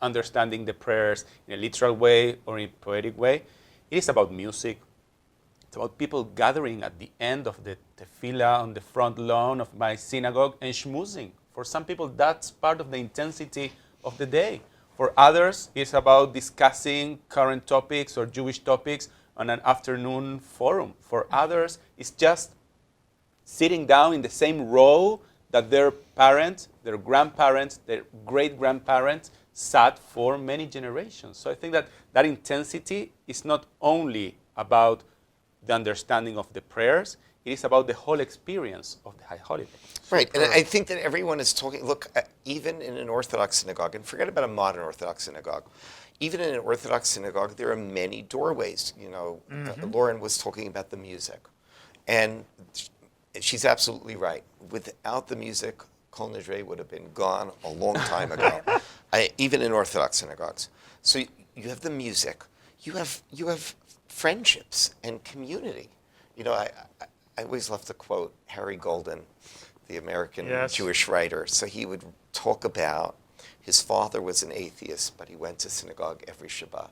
understanding the prayers in a literal way or in a poetic way. It is about music. It's about people gathering at the end of the tefillah on the front lawn of my synagogue and schmoozing. For some people, that's part of the intensity of the day. For others, it's about discussing current topics or Jewish topics on an afternoon forum. For others, it's just sitting down in the same row that their parents, their grandparents, their great-grandparents sat for many generations. So I think that intensity is not only about the understanding of the prayers, it is about the whole experience of the high holiday. Right, and I think that everyone is talking, look, even in an Orthodox synagogue, and forget about a modern Orthodox synagogue, even in an Orthodox synagogue, there are many doorways. Lauren was talking about the music, and she's absolutely right. Without the music, Kol Nidre would have been gone a long time ago, even in Orthodox synagogues. So you have the music, you have friendships and community. I always love to quote Harry Golden, the American Yes. Jewish writer. So he would talk about his father was an atheist, but he went to synagogue every Shabbat.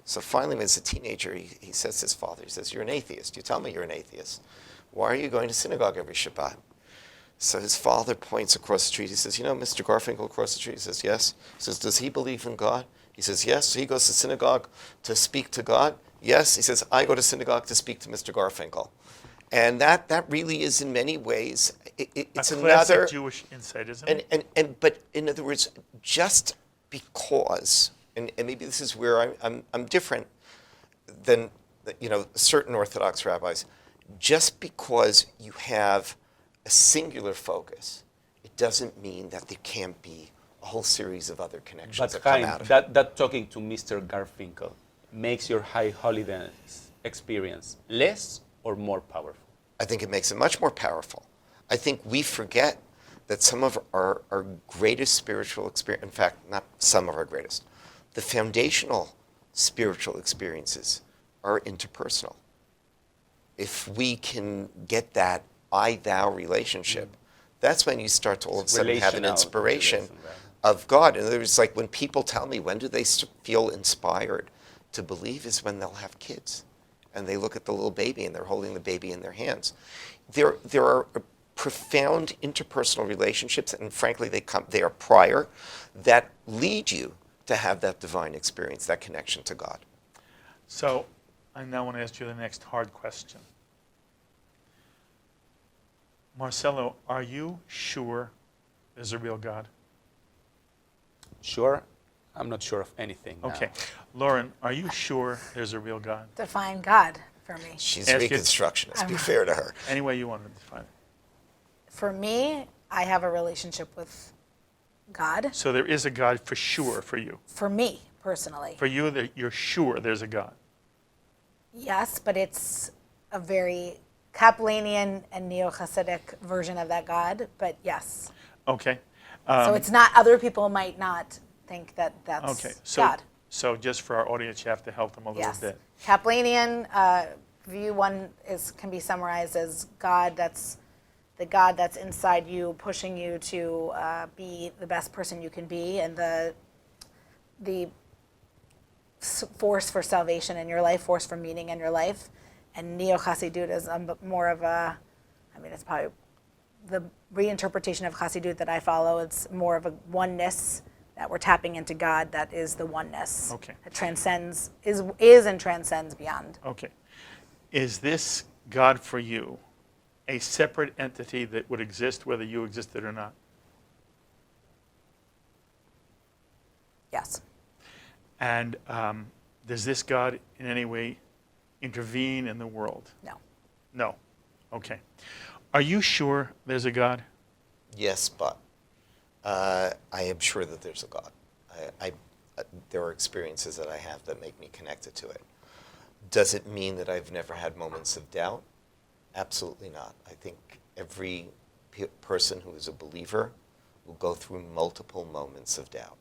So finally, when he was a teenager, he says to his father, he says, "You're an atheist. You tell me you're an atheist. Why are you going to synagogue every Shabbat?" So his father points across the street. He says, Mr. Garfinkel across the street? He says, yes. He says, does he believe in God? He says, yes. So he goes to synagogue to speak to God? Yes. He says, I go to synagogue to speak to Mr. Garfinkel. And that really is in many ways, it's a classic another Jewish insight, isn't it? but in other words, just because, and maybe this is where I'm different than certain Orthodox rabbis, just because you have a singular focus, it doesn't mean that there can't be a whole series of other connections But that come Chaim, out of it. that talking to Mr. Garfinkel makes your high holidays experience less or more powerful? I think it makes it much more powerful. I think we forget that some of our greatest spiritual experience, in fact, not some of our greatest, the foundational spiritual experiences are interpersonal. If we can get that I-thou relationship, that's when you start to all of a sudden have an Relational inspiration relation, right? of God. And it's like when people tell me, when do they feel inspired to believe, is when they'll have kids. And they look at the little baby and they're holding the baby in their hands. There are profound interpersonal relationships, and frankly, they are prior, that lead you to have that divine experience, that connection to God. So I now want to ask you the next hard question. Marcelo, are you sure there's a real God? Sure? I'm not sure of anything now. Okay. Lauren, are you sure there's a real God? Define God for me. She's Ask it- Reconstructionist, be fair to her. Any way you want to define it. For me, I have a relationship with God. So there is a God for sure for you. For me, personally. For you, that you're sure there's a God. Yes, but it's a very Kaplanian and neo-Hasidic version of that God, but yes. Okay. So it's not, other people might not think that that's Okay. So, God. so just for our audience, you have to help them a little Yes. bit. Kaplanian view one can be summarized as God that's the God that's inside you, pushing you to be the best person you can be, and the force for salvation in your life, force for meaning in your life. And Neo-Hasidut is more of a, it's probably the reinterpretation of Hasidut that I follow. It's more of a oneness, that we're tapping into God, that is the oneness. Okay. That transcends, is and transcends beyond. Okay. Is this God for you a separate entity that would exist whether you existed or not? Yes. And does this God in any way intervene in the world? No. No. Okay. Are you sure there's a God? Yes, but I am sure that there's a God. There are experiences that I have that make me connected to it. Does it mean that I've never had moments of doubt? Absolutely not. I think every person who is a believer will go through multiple moments of doubt.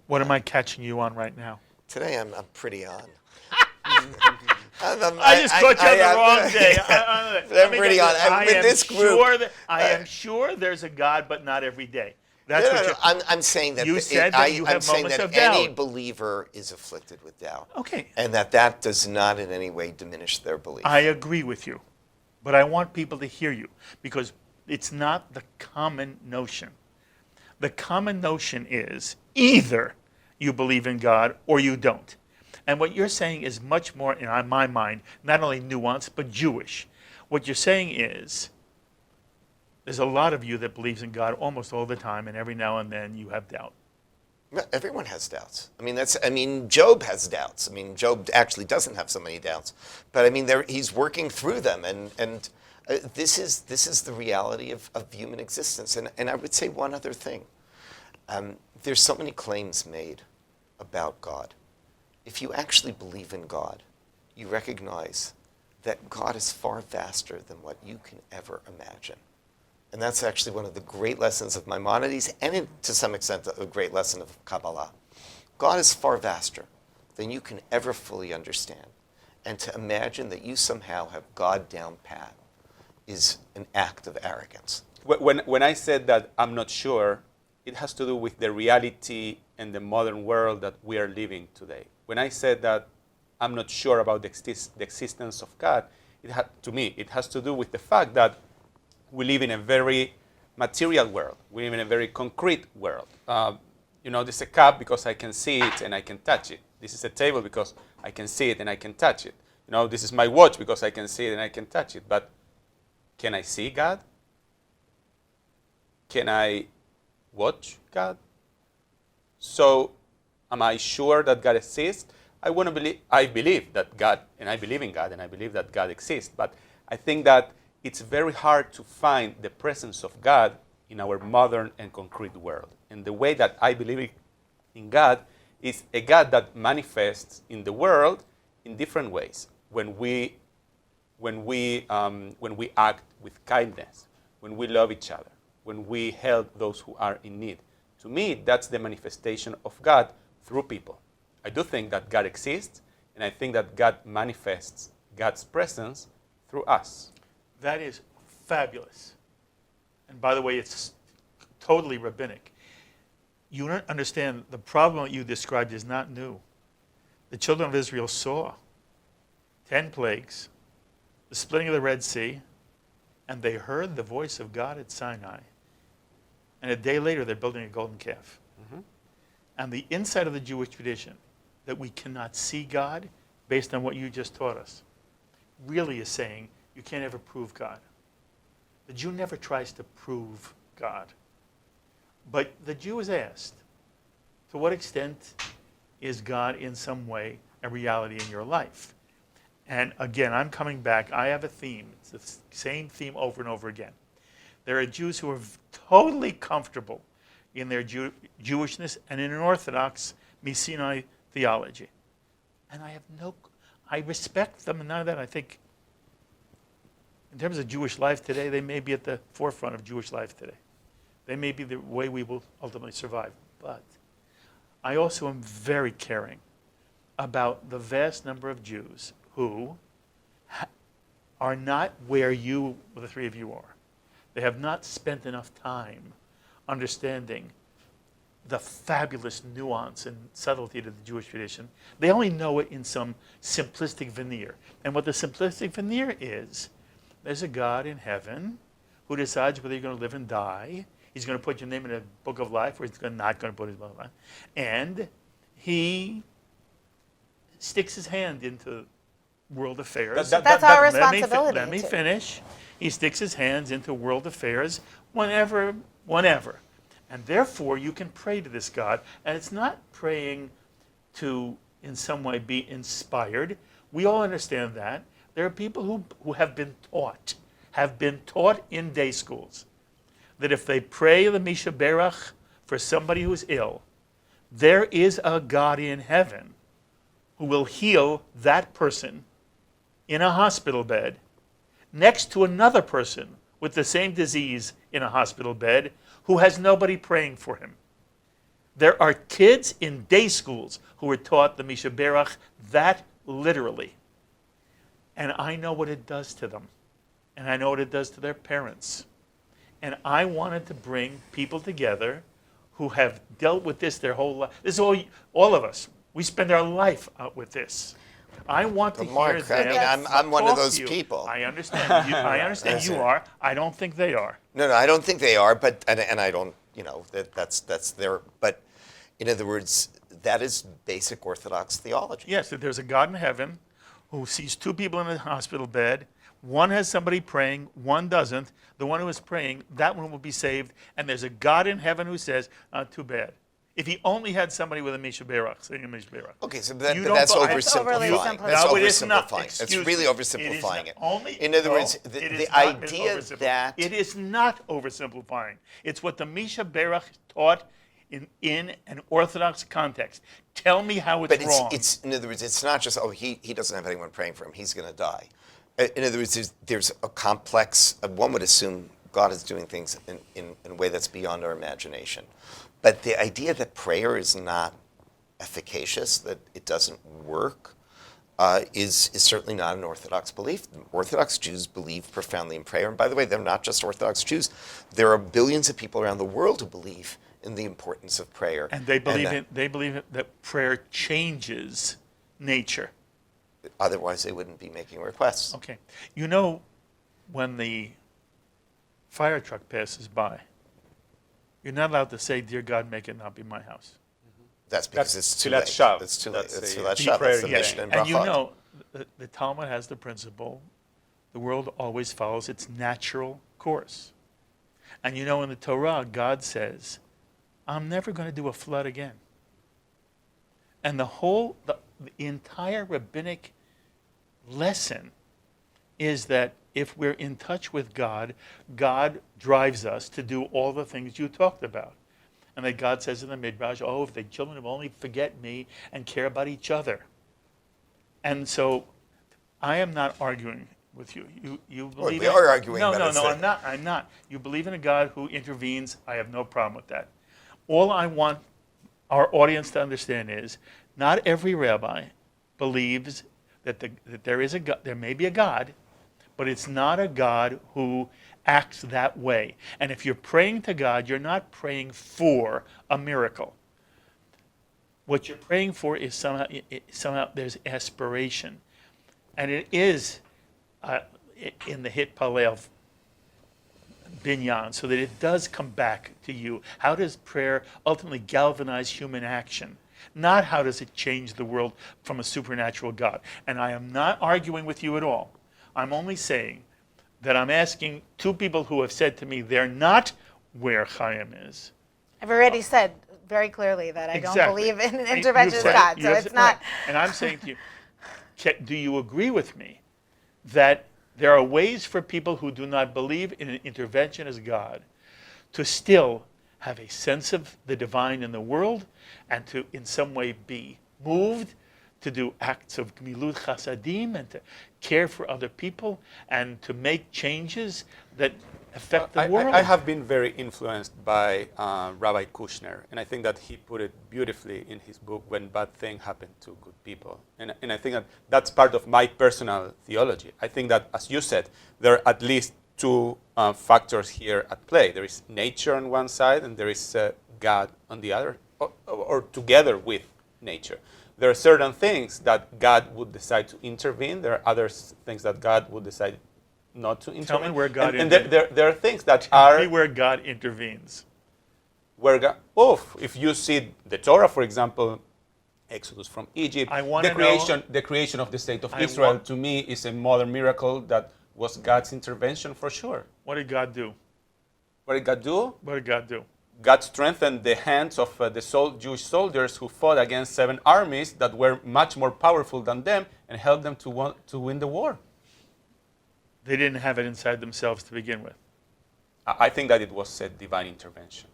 What am I catching you on right now? Today I'm pretty on. I just caught you on the wrong day. I'm pretty on. With this group, I am sure there's a God, but not every day. That's No, what no, you're, no. I'm saying that You said that you I'm have saying moments that of doubt. any believer is afflicted with doubt. Okay. And that does not in any way diminish their belief. I agree with you, but I want people to hear you because it's not the common notion. The common notion is either you believe in God or you don't. And what you're saying is much more, in my mind, not only nuanced, but Jewish. What you're saying is there's a lot of you that believes in God almost all the time, and every now and then you have doubt. Everyone has doubts. Job has doubts. Job actually doesn't have so many doubts, but he's working through them, and this is the reality of human existence. And I would say one other thing. There's so many claims made about God. If you actually believe in God, you recognize that God is far vaster than what you can ever imagine. And that's actually one of the great lessons of Maimonides, and to some extent a great lesson of Kabbalah. God is far vaster than you can ever fully understand. And to imagine that you somehow have God down pat is an act of arrogance. When I said that I'm not sure, it has to do with the reality and the modern world that we are living today. When I said that I'm not sure about the existence of God, to me, it has to do with the fact that we live in a very material world. We live in a very concrete world. This is a cup because I can see it and I can touch it. This is a table because I can see it and I can touch it. This is my watch because I can see it and I can touch it. But can I see God? Can I watch God? So, am I sure that God exists? I believe that God, and I believe in God, and I believe that God exists. But I think that it's very hard to find the presence of God in our modern and concrete world. And the way that I believe in God is a God that manifests in the world in different ways. When we act with kindness, when we love each other, when we help those who are in need. To me, that's the manifestation of God through people. I do think that God exists, and I think that God manifests God's presence through us. That is fabulous. And by the way, it's totally rabbinic. You don't understand, the problem that you described is not new. The children of Israel saw 10 plagues, the splitting of the Red Sea, and they heard the voice of God at Sinai. And a day later, they're building a golden calf. Mm-hmm. And the insight of the Jewish tradition that we cannot see God based on what you just taught us really is saying you can't ever prove God. The Jew never tries to prove God. But the Jew is asked, to what extent is God in some way a reality in your life? And again, I'm coming back. I have a theme. It's the same theme over and over again. There are Jews who are totally comfortable in their Jewishness and in an Orthodox Sinai theology. And I respect them and none of that. I think in terms of Jewish life today, they may be at the forefront of Jewish life today. They may be the way we will ultimately survive. But I also am very caring about the vast number of Jews who are not where the three of you are. They have not spent enough time understanding the fabulous nuance and subtlety of the Jewish tradition. They only know it in some simplistic veneer. And what the simplistic veneer is, there's a God in heaven who decides whether you're going to live and die. He's going to put your name in a book of life, or he's not going to put his book of life. And he sticks his hand into world affairs. That's our responsibility. Let me finish. He sticks his hands into world affairs whenever. And therefore, you can pray to this God. And it's not praying to, in some way, be inspired. We all understand that. There are people who have been taught in day schools, that if they pray the Misha Berach for somebody who's ill, there is a God in heaven who will heal that person in a hospital bed next to another person with the same disease in a hospital bed who has nobody praying for him. There are kids in day schools who are taught the Misha Berach that literally. And I know what it does to them. And I know what it does to their parents. And I wanted to bring people together who have dealt with this their whole life. This is all of us. We spend our life out with this. I want to Mark, hear them. I mean, I'm one of those people. I understand. I understand you are. I don't think they are. No, I don't think they are. But and I don't. That's their. But in other words, that is basic Orthodox theology. Yes, that there's a God in heaven who sees two people in a hospital bed. One has somebody praying, one doesn't. The one who is praying, that one will be saved. And there's a God in heaven who says, too bad. If he only had somebody with a Misha Berach, saying a Misha Berach. Okay, so that's oversimplifying. That's oversimplifying. It's really oversimplifying it. In other words, the idea that... It is not oversimplifying. It's what the Misha Berach taught in an Orthodox context. Tell me how it's wrong. But in other words, it's not just, he doesn't have anyone praying for him, he's going to die. In other words, there's a complex, one would assume God is doing things in a way that's beyond our imagination. But the idea that prayer is not efficacious, that it doesn't work, is certainly not an Orthodox belief. Orthodox Jews believe profoundly in prayer. And by the way, they're not just Orthodox Jews. There are billions of people around the world who believe in the importance of prayer. And they believe that prayer changes nature. Otherwise, they wouldn't be making requests. Okay. You know, when the fire truck passes by, you're not allowed to say, "Dear God, make it not be my house." That's because it's too Tfilat late. Shav. It's too late. That's It's the Tfilat deep Shav. prayer, That's the yeah. Mishnah and And you Brachot. know, the Talmud has the principle, the world always follows its natural course. And you know, in the Torah, God says, "I'm never going to do a flood again." And the entire rabbinic lesson is that if we're in touch with God, God drives us to do all the things you talked about. And that God says in the Midrash, "Oh, if the children will only forget me and care about each other." And so I am not arguing with you. You believe we are arguing, No, but no, it's no, a- I'm not. You believe in a God who intervenes. I have no problem with that. All I want our audience to understand is not every rabbi believes that there is a God, there may be a God, but it's not a God who acts that way. And if you're praying to God, you're not praying for a miracle. What you're praying for is somehow there's aspiration. And it is in the hit Palel binyan, so that it does come back to you. How does prayer ultimately galvanize human action? Not how does it change the world from a supernatural God. And I am not arguing with you at all. I'm only saying that I'm asking two people who have said to me they're not where Chaim is. I've already said very clearly that I don't Exactly. believe in And interventionist you've said- God, you so have it's said- not. right. And I'm saying to you, do you agree with me that there are ways for people who do not believe in an interventionist God to still have a sense of the divine in the world and to in some way be moved to do acts of gmilut chasadim and to care for other people and to make changes that affect the world? I have been very influenced by Rabbi Kushner, and I think that he put it beautifully in his book, When Bad Things Happen to Good People. And I think that that's part of my personal theology. I think that, as you said, there are at least two factors here at play. There is nature on one side, and there is God on the other, or together with nature. There are certain things that God would decide to intervene. There are other things that God would decide not to intervene. Tell me where God and intervenes. there are things that are Be where God intervenes. where God, if you see the Torah, for example, Exodus from Egypt, I wanna the creation of the state of I Israel, want- to me, is a modern miracle that was God's intervention for sure. What did God do? What did God do? What did God do? God strengthened the hands of the Jewish soldiers who fought against 7 armies that were much more powerful than them and helped them to win the war. They didn't have it inside themselves to begin with. I think that it was a divine intervention.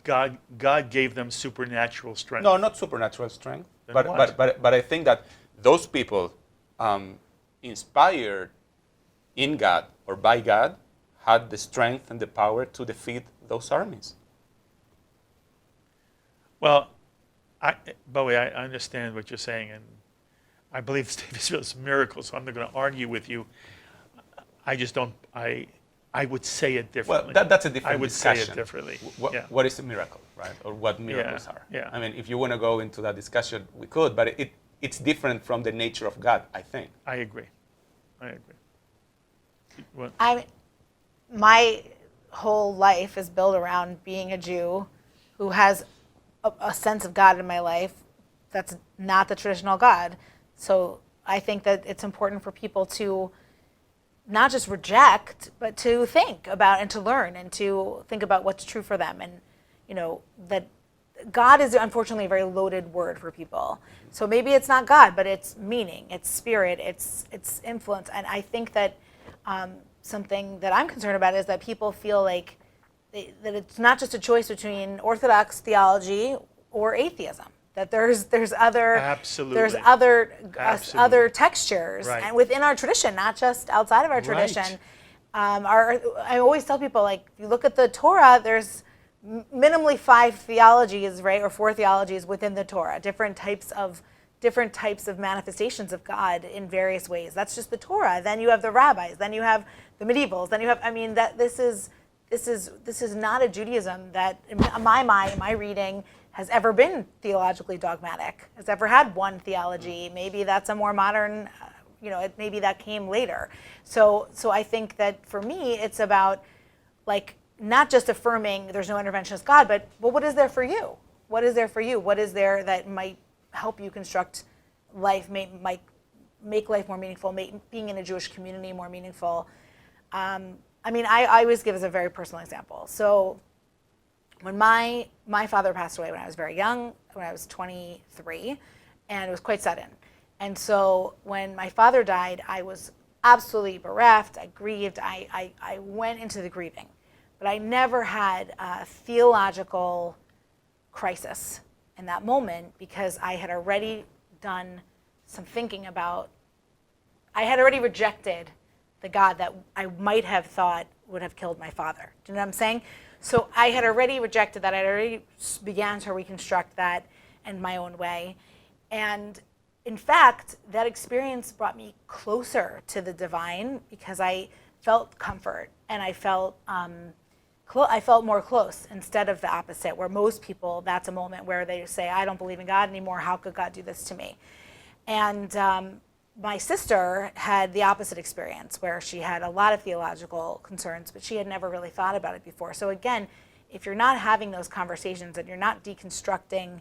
God gave them supernatural strength. No, not supernatural strength, Then but, what? but I think that those people inspired in God or by God had the strength and the power to defeat those armies. Well, Bowie, I understand what you're saying, and I believe Steve Israel's miracles, so I'm not going to argue with you. I just don't, I would say it differently. Well, that's a different I would discussion. say it differently. Yeah. What is a miracle, right? Or what miracles are. yeah. I mean, if you want to go into that discussion, we could, but it's different from the nature of God, I think. I agree. What? My whole life is built around being a Jew who has a sense of God in my life that's not the traditional God. So I think that it's important for people to not just reject, but to think about and to learn and to think about what's true for them. And, you know, that God is unfortunately a very loaded word for people. So maybe it's not God, but it's meaning, it's spirit, it's influence. And I think that something that I'm concerned about is that people feel like that it's not just a choice between Orthodox theology or atheism. That there's other Absolutely. there's other Absolutely. other textures Right. and within our tradition, not just outside of our tradition. I always tell people, like, if you look at the Torah, there's minimally 5 theologies, right, or 4 theologies within the Torah, different types of different types of manifestations of God in various ways. That's just the Torah. Then you have the rabbis. Then you have the medievals. Then you have, I mean, that this is not a Judaism that, in my mind, my reading, has ever been theologically dogmatic, has ever had one theology. Maybe that's a more modern, maybe that came later. So I think that for me, it's about like not just affirming there's no interventionist God, but well, what is there for you? What is there for you? What is there that might help you construct life, might make life more meaningful, make being in a Jewish community more meaningful? I always give as a very personal example. So when my father passed away when I was very young, when I was 23, and it was quite sudden. And so when my father died, I was absolutely bereft. I grieved. I went into the grieving. But I never had a theological crisis in that moment because I had already done some thinking about, I had already rejected the God that I might have thought would have killed my father. Do you know what I'm saying? So I had already rejected that. I had already began to reconstruct that in my own way. And in fact, that experience brought me closer to the divine because I felt comfort and I felt more close instead of the opposite, where most people, that's a moment where they say, I don't believe in God anymore. How could God do this to me? And my sister had the opposite experience, where she had a lot of theological concerns, but she had never really thought about it before. So again, if you're not having those conversations and you're not deconstructing,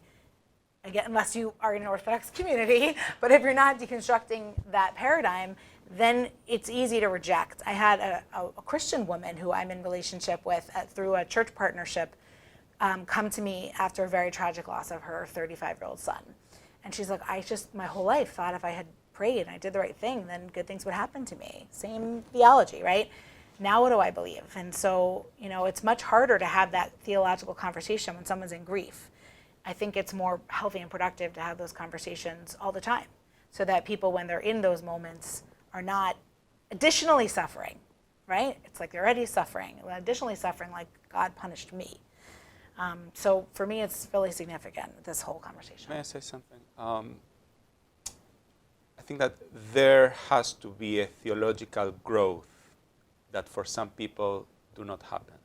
again, unless you are in an Orthodox community, but if you're not deconstructing that paradigm, then it's easy to reject. I had a Christian woman who I'm in relationship with through a church partnership come to me after a very tragic loss of her 35-year-old son. And she's like, I just, my whole life thought if I had prayed and I did the right thing, then good things would happen to me. Same theology, right? Now what do I believe? And so, it's much harder to have that theological conversation when someone's in grief. I think it's more healthy and productive to have those conversations all the time so that people, when they're in those moments, are not additionally suffering, right? It's like they're already suffering, additionally suffering like God punished me. So for me, it's really significant, this whole conversation. May I say something? I think that there has to be a theological growth that for some people do not happen.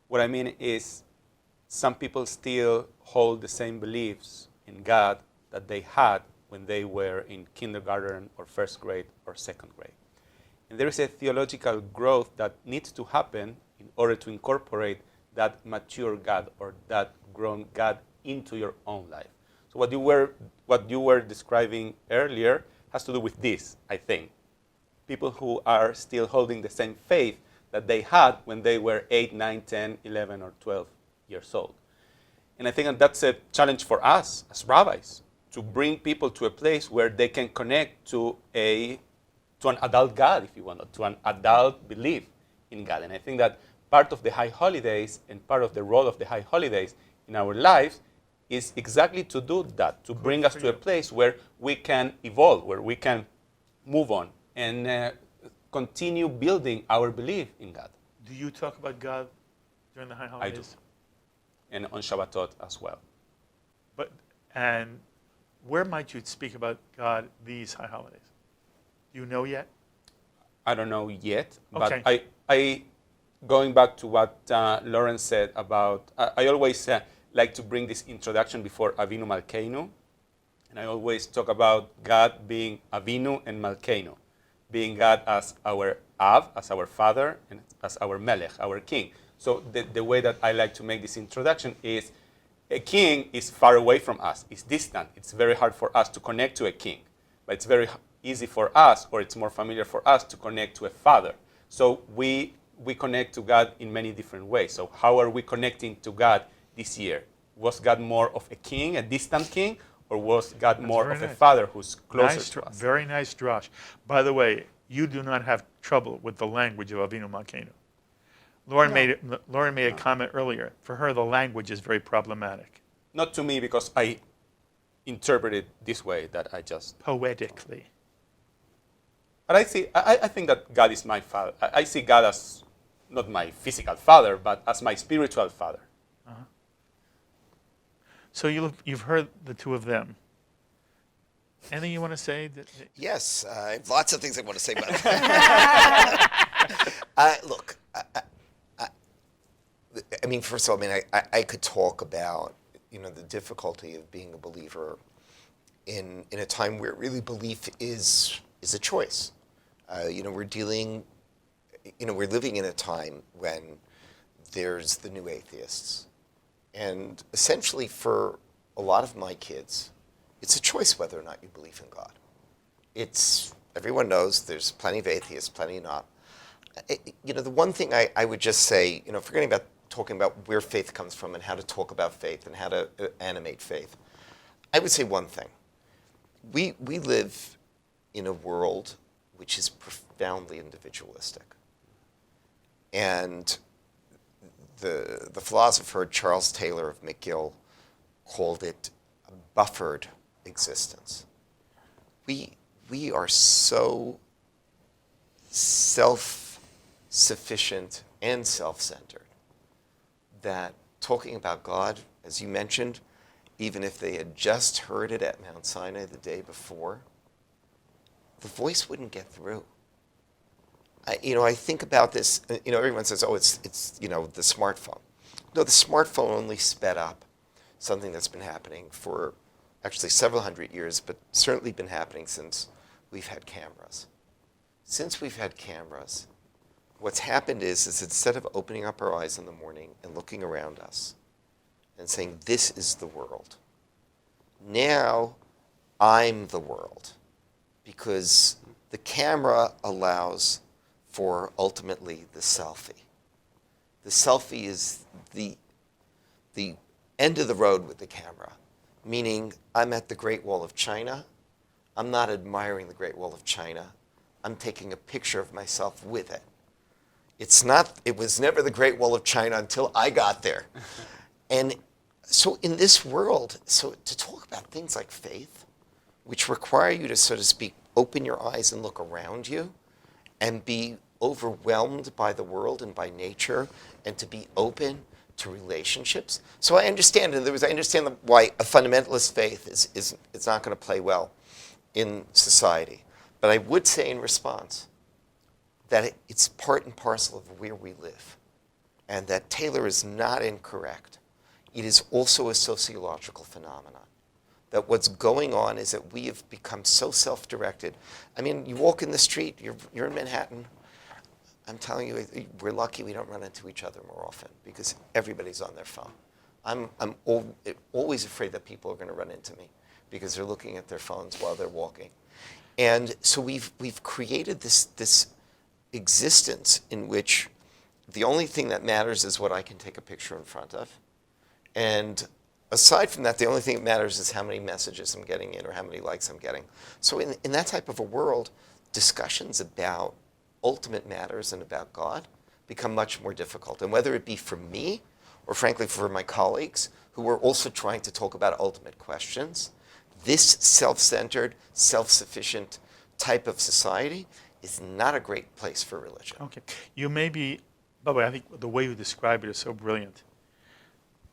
What I mean is some people still hold the same beliefs in God that they had when they were in kindergarten or first grade or second grade. And there is a theological growth that needs to happen in order to incorporate that mature God or that grown God into your own life. So what you were describing earlier has to do with this, I think. People who are still holding the same faith that they had when they were 8, 9, 10, 11, or 12 years old. And I think that that's a challenge for us as rabbis, to bring people to a place where they can connect to an adult God, if you want, to an adult belief in God. And I think that part of the high holidays and part of the role of the high holidays in our lives is exactly to do that, to bring us to a place where we can evolve, where we can move on and continue building our belief in God. Do you talk about God during the high holidays? I do. And on Shabbatot as well. And where might you speak about God these high holidays? Do you know yet? I don't know yet, but Okay. I going back to what Lauren said about, I always like to bring this introduction before Avinu Malkeinu, and I always talk about God being Avinu and Malkeinu, being God as our Av, as our Father, and as our Melech, our King. So the way that I like to make this introduction is, a king is far away from us, it's distant. It's very hard for us to connect to a king, but it's very easy for us, or it's more familiar for us to connect to a father. So we connect to God in many different ways. So how are we connecting to God this year? Was God more of a king, a distant king, or was God more of a father who's closer to us? Very nice drash. By the way, you do not have trouble with the language of Avinu Malkeinu. Lauren made a comment earlier. For her, the language is very problematic. Not to me, because I interpret it this way, that I just... Poetically. But I think that God is my father. I see God as not my physical father, but as my spiritual father. So you've heard the two of them. Anything you want to say? Yes, I have lots of things I want to say about it. Look, I mean, first of all, I mean, I could talk about, the difficulty of being a believer in a time where really belief is a choice. We're living in a time when there's the new atheists. And essentially for a lot of my kids, it's a choice whether or not you believe in God. Everyone knows there's plenty of atheists, plenty not. The one thing I would just say, forgetting about talking about where faith comes from and how to talk about faith and how to animate faith, I would say one thing. We live in a world which is profoundly individualistic. And the philosopher Charles Taylor of McGill called it a buffered existence. We are so self-sufficient and self-centered that talking about God, as you mentioned, even if they had just heard it at Mount Sinai the day before, the voice wouldn't get through. I think about this, everyone says, oh, it's the smartphone. No, the smartphone only sped up something that's been happening for actually several hundred years, but certainly been happening since we've had cameras. Since we've had cameras, what's happened is instead of opening up our eyes in the morning and looking around us and saying, this is the world, now I'm the world, because the camera allows for ultimately the selfie. The selfie is the end of the road with the camera, meaning I'm at the Great Wall of China. I'm not admiring the Great Wall of China. I'm taking a picture of myself with it. It was never the Great Wall of China until I got there. And so in this world, to talk about things like faith, which require you to, so to speak, open your eyes and look around you and be overwhelmed by the world and by nature and to be open to relationships. So I understand, why a fundamentalist faith is not going to play well in society. But I would say in response that it's part and parcel of where we live, and that Taylor is not incorrect. It is also a sociological phenomenon. That what's going on is that we have become so self-directed. I mean, you walk in the street, you're in Manhattan. I'm telling you, we're lucky we don't run into each other more often because everybody's on their phone. I'm always afraid that people are going to run into me because they're looking at their phones while they're walking. And so we've created this existence in which the only thing that matters is what I can take a picture in front of. And aside from that, the only thing that matters is how many messages I'm getting in or how many likes I'm getting. So in that type of a world, discussions about ultimate matters and about God become much more difficult. And whether it be for me or frankly for my colleagues who are also trying to talk about ultimate questions, this self-centered, self-sufficient type of society is not a great place for religion. Okay. You may be, by the way, I think the way you describe it is so brilliant.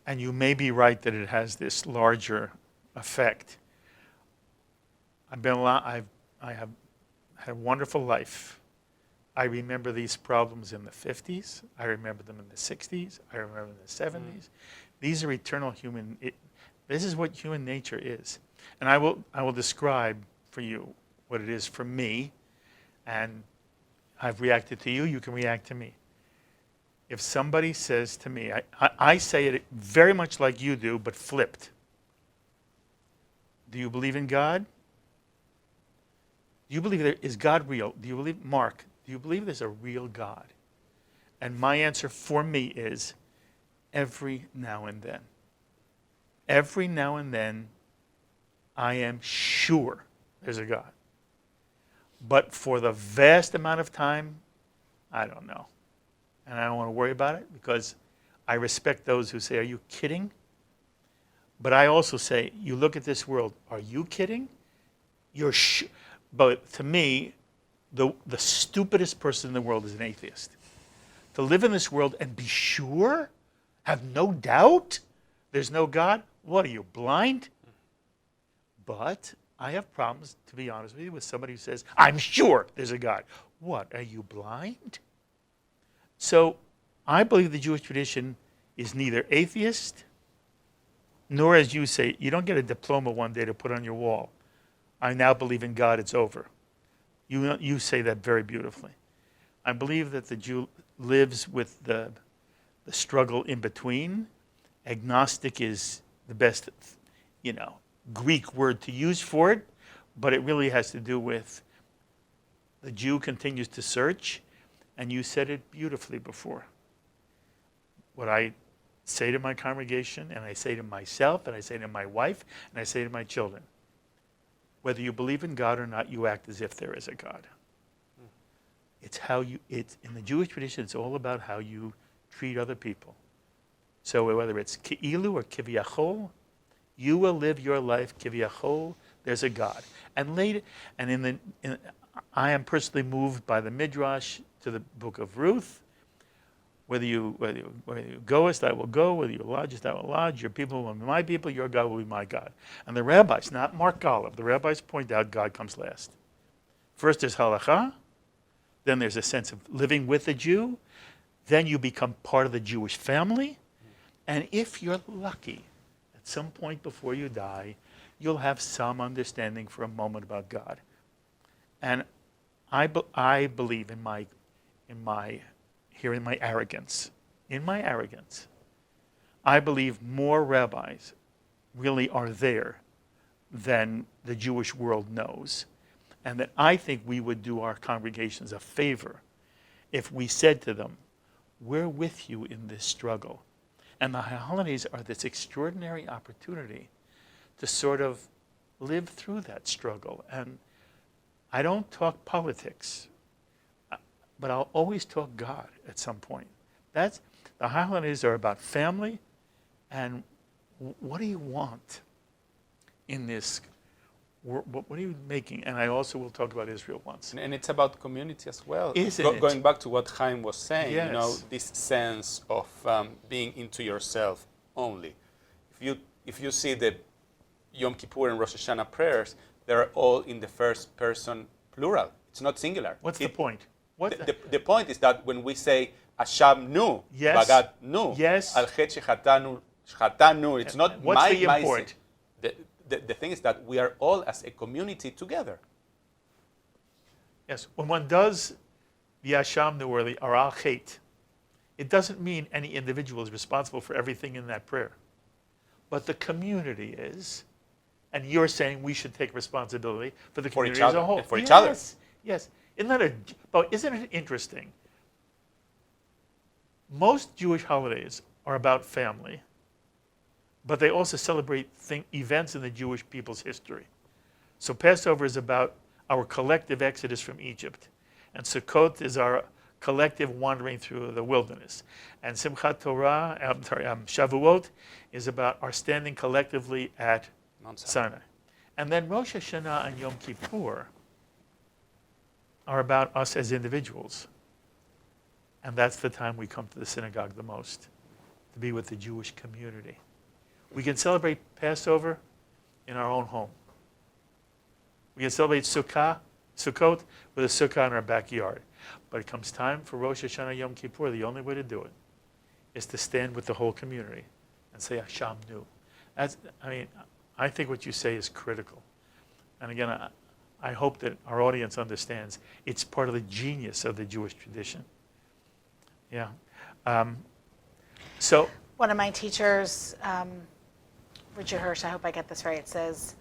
And you may be right that it has this larger effect. I have had a wonderful life. I remember these problems in the 50s. I remember them in the 60s. I remember them in the 70s. These are eternal human. This is what human nature is. And I will describe for you what it is for me. And I've reacted to you. You can react to me. If somebody says to me, I say it very much like you do, but flipped. Do you believe in God? Do you believe is God real? Do you believe, Mark, do you believe there's a real God? And my answer for me is every now and then. Every now and then, I am sure there's a God. But for the vast amount of time, I don't know. And I don't want to worry about it because I respect those who say, are you kidding? But I also say, you look at this world, are you kidding? But to me, the stupidest person in the world is an atheist. To live in this world and be sure, have no doubt there's no God, what are you, blind? But I have problems, to be honest with you, with somebody who says, I'm sure there's a God. What, are you blind? So I believe the Jewish tradition is neither atheist, nor, as you say, you don't get a diploma one day to put on your wall. I now believe in God, it's over. You say that very beautifully. I believe that the Jew lives with the struggle in between. Agnostic is the best, Greek word to use for it, but it really has to do with the Jew continues to search, and you said it beautifully before. What I say to my congregation, and I say to myself, and I say to my wife, and I say to my children, whether you believe in God or not, you act as if there is a God. It's in the Jewish tradition, it's all about how you treat other people. So whether it's Ke'ilu or Kiviyachol, you will live your life Kiviyachol, there's a God. And later, and I am personally moved by the Midrash to the book of Ruth. Whether you goest, I will go. Whether you lodgest, I will lodge. Your people will be my people. Your God will be my God. And the rabbis, not Mark Golub, the rabbis point out God comes last. First there's halakha. Then there's a sense of living with a Jew. Then you become part of the Jewish family. And if you're lucky, at some point before you die, you'll have some understanding for a moment about God. And I believe in my arrogance. In my arrogance, I believe more rabbis really are there than the Jewish world knows. And that I think we would do our congregations a favor if we said to them, we're with you in this struggle. And the holidays are this extraordinary opportunity to sort of live through that struggle. And I don't talk politics, but I'll always talk God at some point. The holidays are about family, and what do you want in this? What are you making? And I also will talk about Israel once. And it's about community as well. Isn't it? Going back to what Chaim was saying, Yes. this sense of being into yourself only. If you see the Yom Kippur and Rosh Hashanah prayers, they're all in the first person plural. It's not singular. What's the point? The point is that when we say Asham nu, Yes. Bagad nu, Yes. Al Chet Shechatanu, it's not What's my the import? The thing is that we are all as a community together. Yes, when one does the Asham Nu or the Aral Chet, it doesn't mean any individual is responsible for everything in that prayer. But the community is, and you're saying we should take responsibility for the For community each as a other, whole. and for each other. Yes. Isn't it interesting? Most Jewish holidays are about family, but they also celebrate events in the Jewish people's history. So Passover is about our collective exodus from Egypt, and Sukkot is our collective wandering through the wilderness. And Shavuot is about our standing collectively at Mount Sinai. Sinai. And then Rosh Hashanah and Yom Kippur are about us as individuals. And that's the time we come to the synagogue the most, to be with the Jewish community. We can celebrate Passover in our own home. We can celebrate Sukkot with a sukkah in our backyard. But it comes time for Rosh Hashanah Yom Kippur, the only way to do it is to stand with the whole community and say Asham Nu. I think what you say is critical. And again, I hope that our audience understands it's part of the genius of the Jewish tradition. Yeah. So One of my teachers, Richard Hirsch, I hope I get this right, says,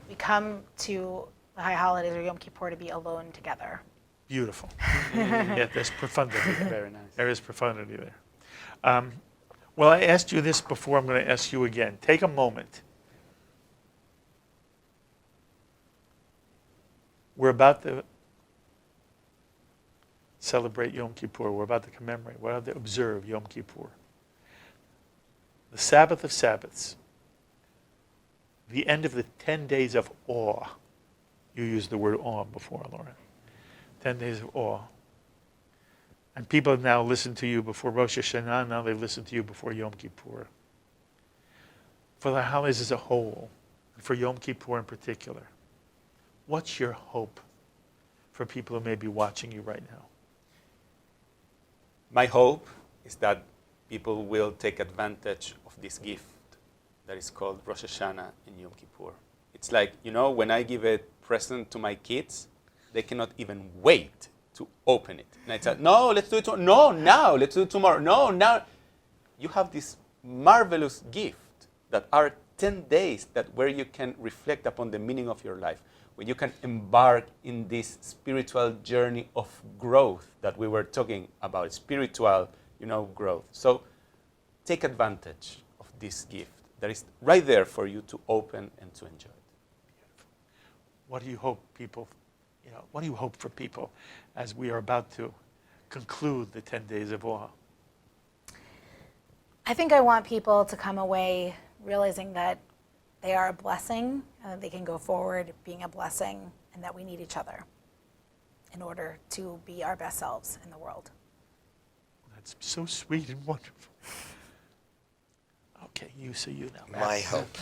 we come to the high holidays or Yom Kippur to be alone together. beautiful. Yeah, there's profundity there. Very nice. There is profundity there. Well, I asked you this before. I'm going to ask you again. Take a moment. We're about to celebrate Yom Kippur. We're about to commemorate. We're about to observe Yom Kippur. The Sabbath of Sabbaths. The end of the 10 days of awe. You used the word awe before, Laura. 10 days of awe. And people have now listened to you before Rosh Hashanah. Now they've listened to you before Yom Kippur. For the holidays as a whole, and for Yom Kippur in particular, What's your hope for people who may be watching you right now? My hope is that people will take advantage of this gift that is called Rosh Hashanah and Yom Kippur. It's like, when I give a present to my kids, they cannot even wait to open it. And I say, no, let's do it tomorrow. No, now, let's do it tomorrow. No, now. You have this marvelous gift that are 10 days where you can reflect upon the meaning of your life, where you can embark in this spiritual journey of growth that we were talking about, spiritual, growth. So take advantage of this gift that is right there for you to open and to enjoy it. Beautiful. What do you hope people, what do you hope for people as we are about to conclude the 10 days of awe? I think I want people to come away realizing that they are a blessing and that they can go forward being a blessing and that we need each other in order to be our best selves in the world. That's so sweet and wonderful. Okay, you now, Matt. My hope.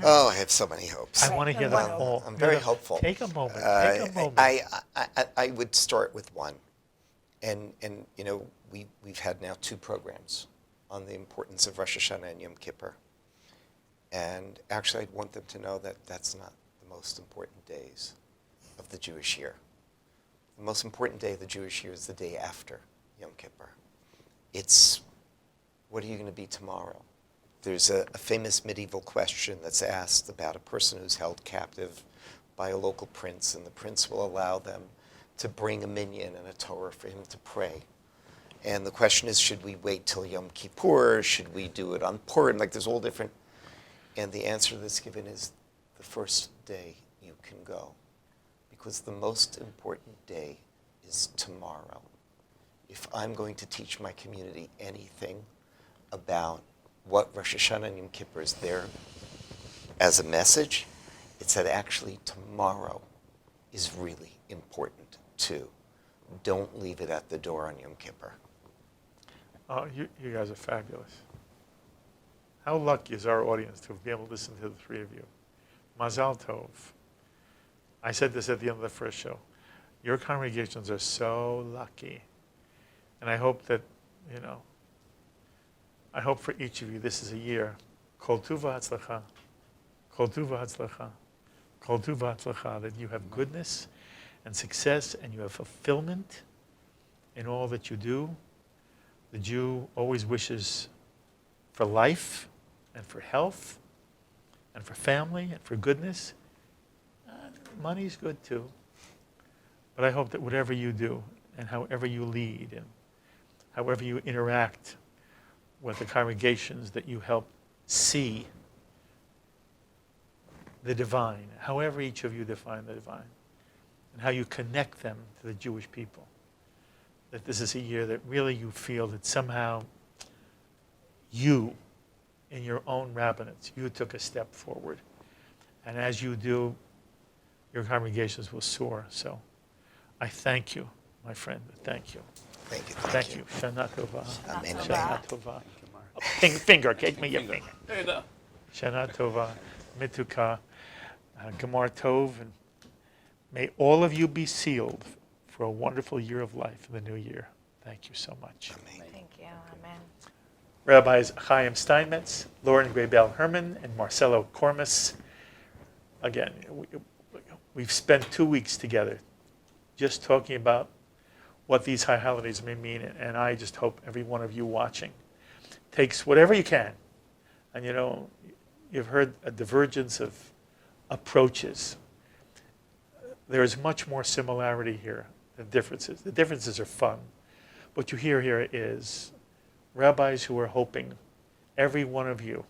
Oh, I have so many hopes. I want to hear them all. I'm very hopeful. Take a moment. Take a moment. I would start with one, and we've had now 2 programs on the importance of Rosh Hashanah and Yom Kippur, and actually I'd want them to know that that's not the most important days of the Jewish year. The most important day of the Jewish year is the day after Yom Kippur. It's, what are you going to be tomorrow? There's a famous medieval question that's asked about a person who's held captive by a local prince, and the prince will allow them to bring a minyan and a Torah for him to pray. And the question is, should we wait till Yom Kippur? Should we do it on Purim? There's all different. And the answer that's given is the first day you can go. Because the most important day is tomorrow. If I'm going to teach my community anything about what Rosh Hashanah and Yom Kippur is there as a message, it's that actually tomorrow is really important too. Don't leave it at the door on Yom Kippur. Oh, you guys are fabulous. How lucky is our audience to be able to listen to the 3 of you. Mazal Tov. I said this at the end of the first show. Your congregations are so lucky. And I hope that, I hope for each of you this is a year. Kol tuva hatzlacha. Kol tuva hatzlacha. Kol tuva hatzlacha. That you have goodness and success and you have fulfillment in all that you do. The Jew always wishes for life and for health and for family and for goodness. Money's good too. But I hope that whatever you do and however you lead and however you interact with the congregations that you help see the divine, however each of you define the divine, and how you connect them to the Jewish people, that this is a year that really you feel that somehow you, in your own rabbinates, you took a step forward. And as you do, your congregations will soar. So I thank you, my friend. Thank you. Thank you. Thank you. Shana Tova. Amen. Shana Tova. Finger, give me your finger. There you go. Shana Tova, Mituka, Gemar Tov, and may all of you be sealed for a wonderful year of life in the new year. Thank you so much. Amen. Thank you. Amen. Rabbis Chaim Steinmetz, Lauren Grabelle Herrmann, and Marcelo Kormis. Again, we've spent 2 weeks together just talking about what these high holidays may mean, and I just hope every one of you watching takes whatever you can. And you've heard a divergence of approaches. There is much more similarity here than differences. The differences are fun. What you hear here is rabbis who are hoping every one of you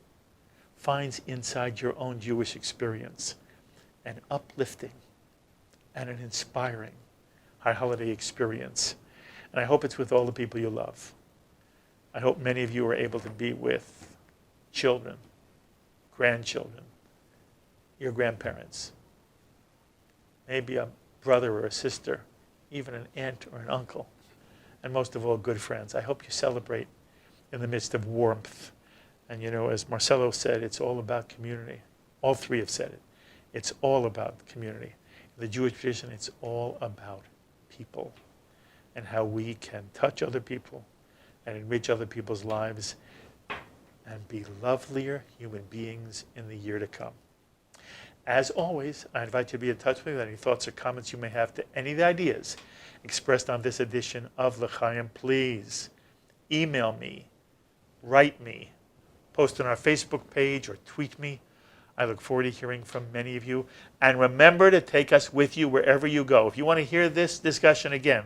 finds inside your own Jewish experience an uplifting and an inspiring high holiday experience. And I hope it's with all the people you love. I hope many of you are able to be with children, grandchildren, your grandparents, maybe a brother or a sister, even an aunt or an uncle, and most of all, good friends. I hope you celebrate in the midst of warmth. And as Marcelo said, it's all about community. All 3 have said it. It's all about community. The Jewish tradition, it's all about people and how we can touch other people and enrich other people's lives and be lovelier human beings in the year to come. As always, I invite you to be in touch with me with any thoughts or comments you may have to any of the ideas expressed on this edition of L'Chaim. Please email me, write me, post on our Facebook page, or tweet me. I look forward to hearing from many of you. And remember to take us with you wherever you go. If you want to hear this discussion again,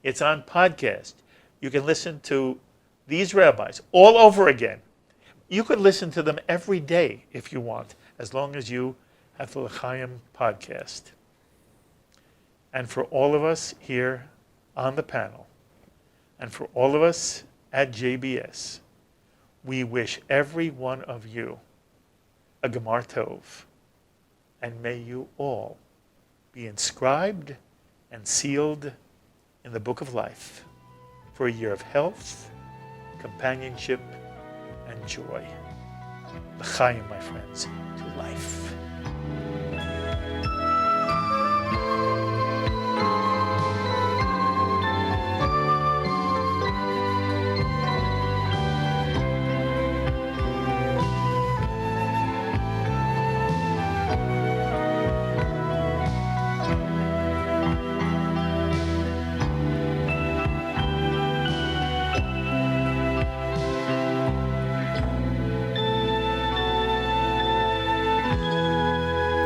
it's on podcast. You can listen to these rabbis all over again. You could listen to them every day if you want, as long as you have the L'Chaim podcast. And for all of us here on the panel, and for all of us at JBS, we wish every one of you a Gemar Tov, and may you all be inscribed and sealed in the book of life for a year of health, companionship, and joy. L'Chaim, my friends, to life.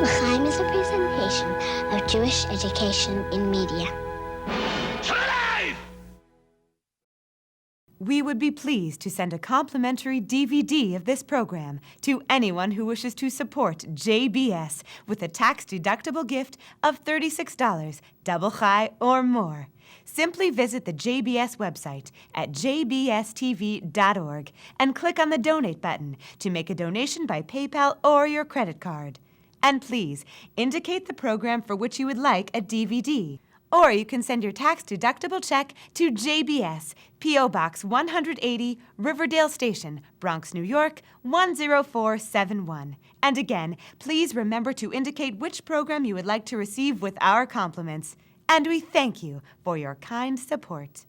L'Chaim is a presentation of Jewish education in media. We would be pleased to send a complimentary DVD of this program to anyone who wishes to support JBS with a tax-deductible gift of $36, double chai or more. Simply visit the JBS website at jbstv.org and click on the Donate button to make a donation by PayPal or your credit card. And please, indicate the program for which you would like a DVD. Or you can send your tax-deductible check to JBS, P.O. Box 180, Riverdale Station, Bronx, New York, 10471. And again, please remember to indicate which program you would like to receive with our compliments. And we thank you for your kind support.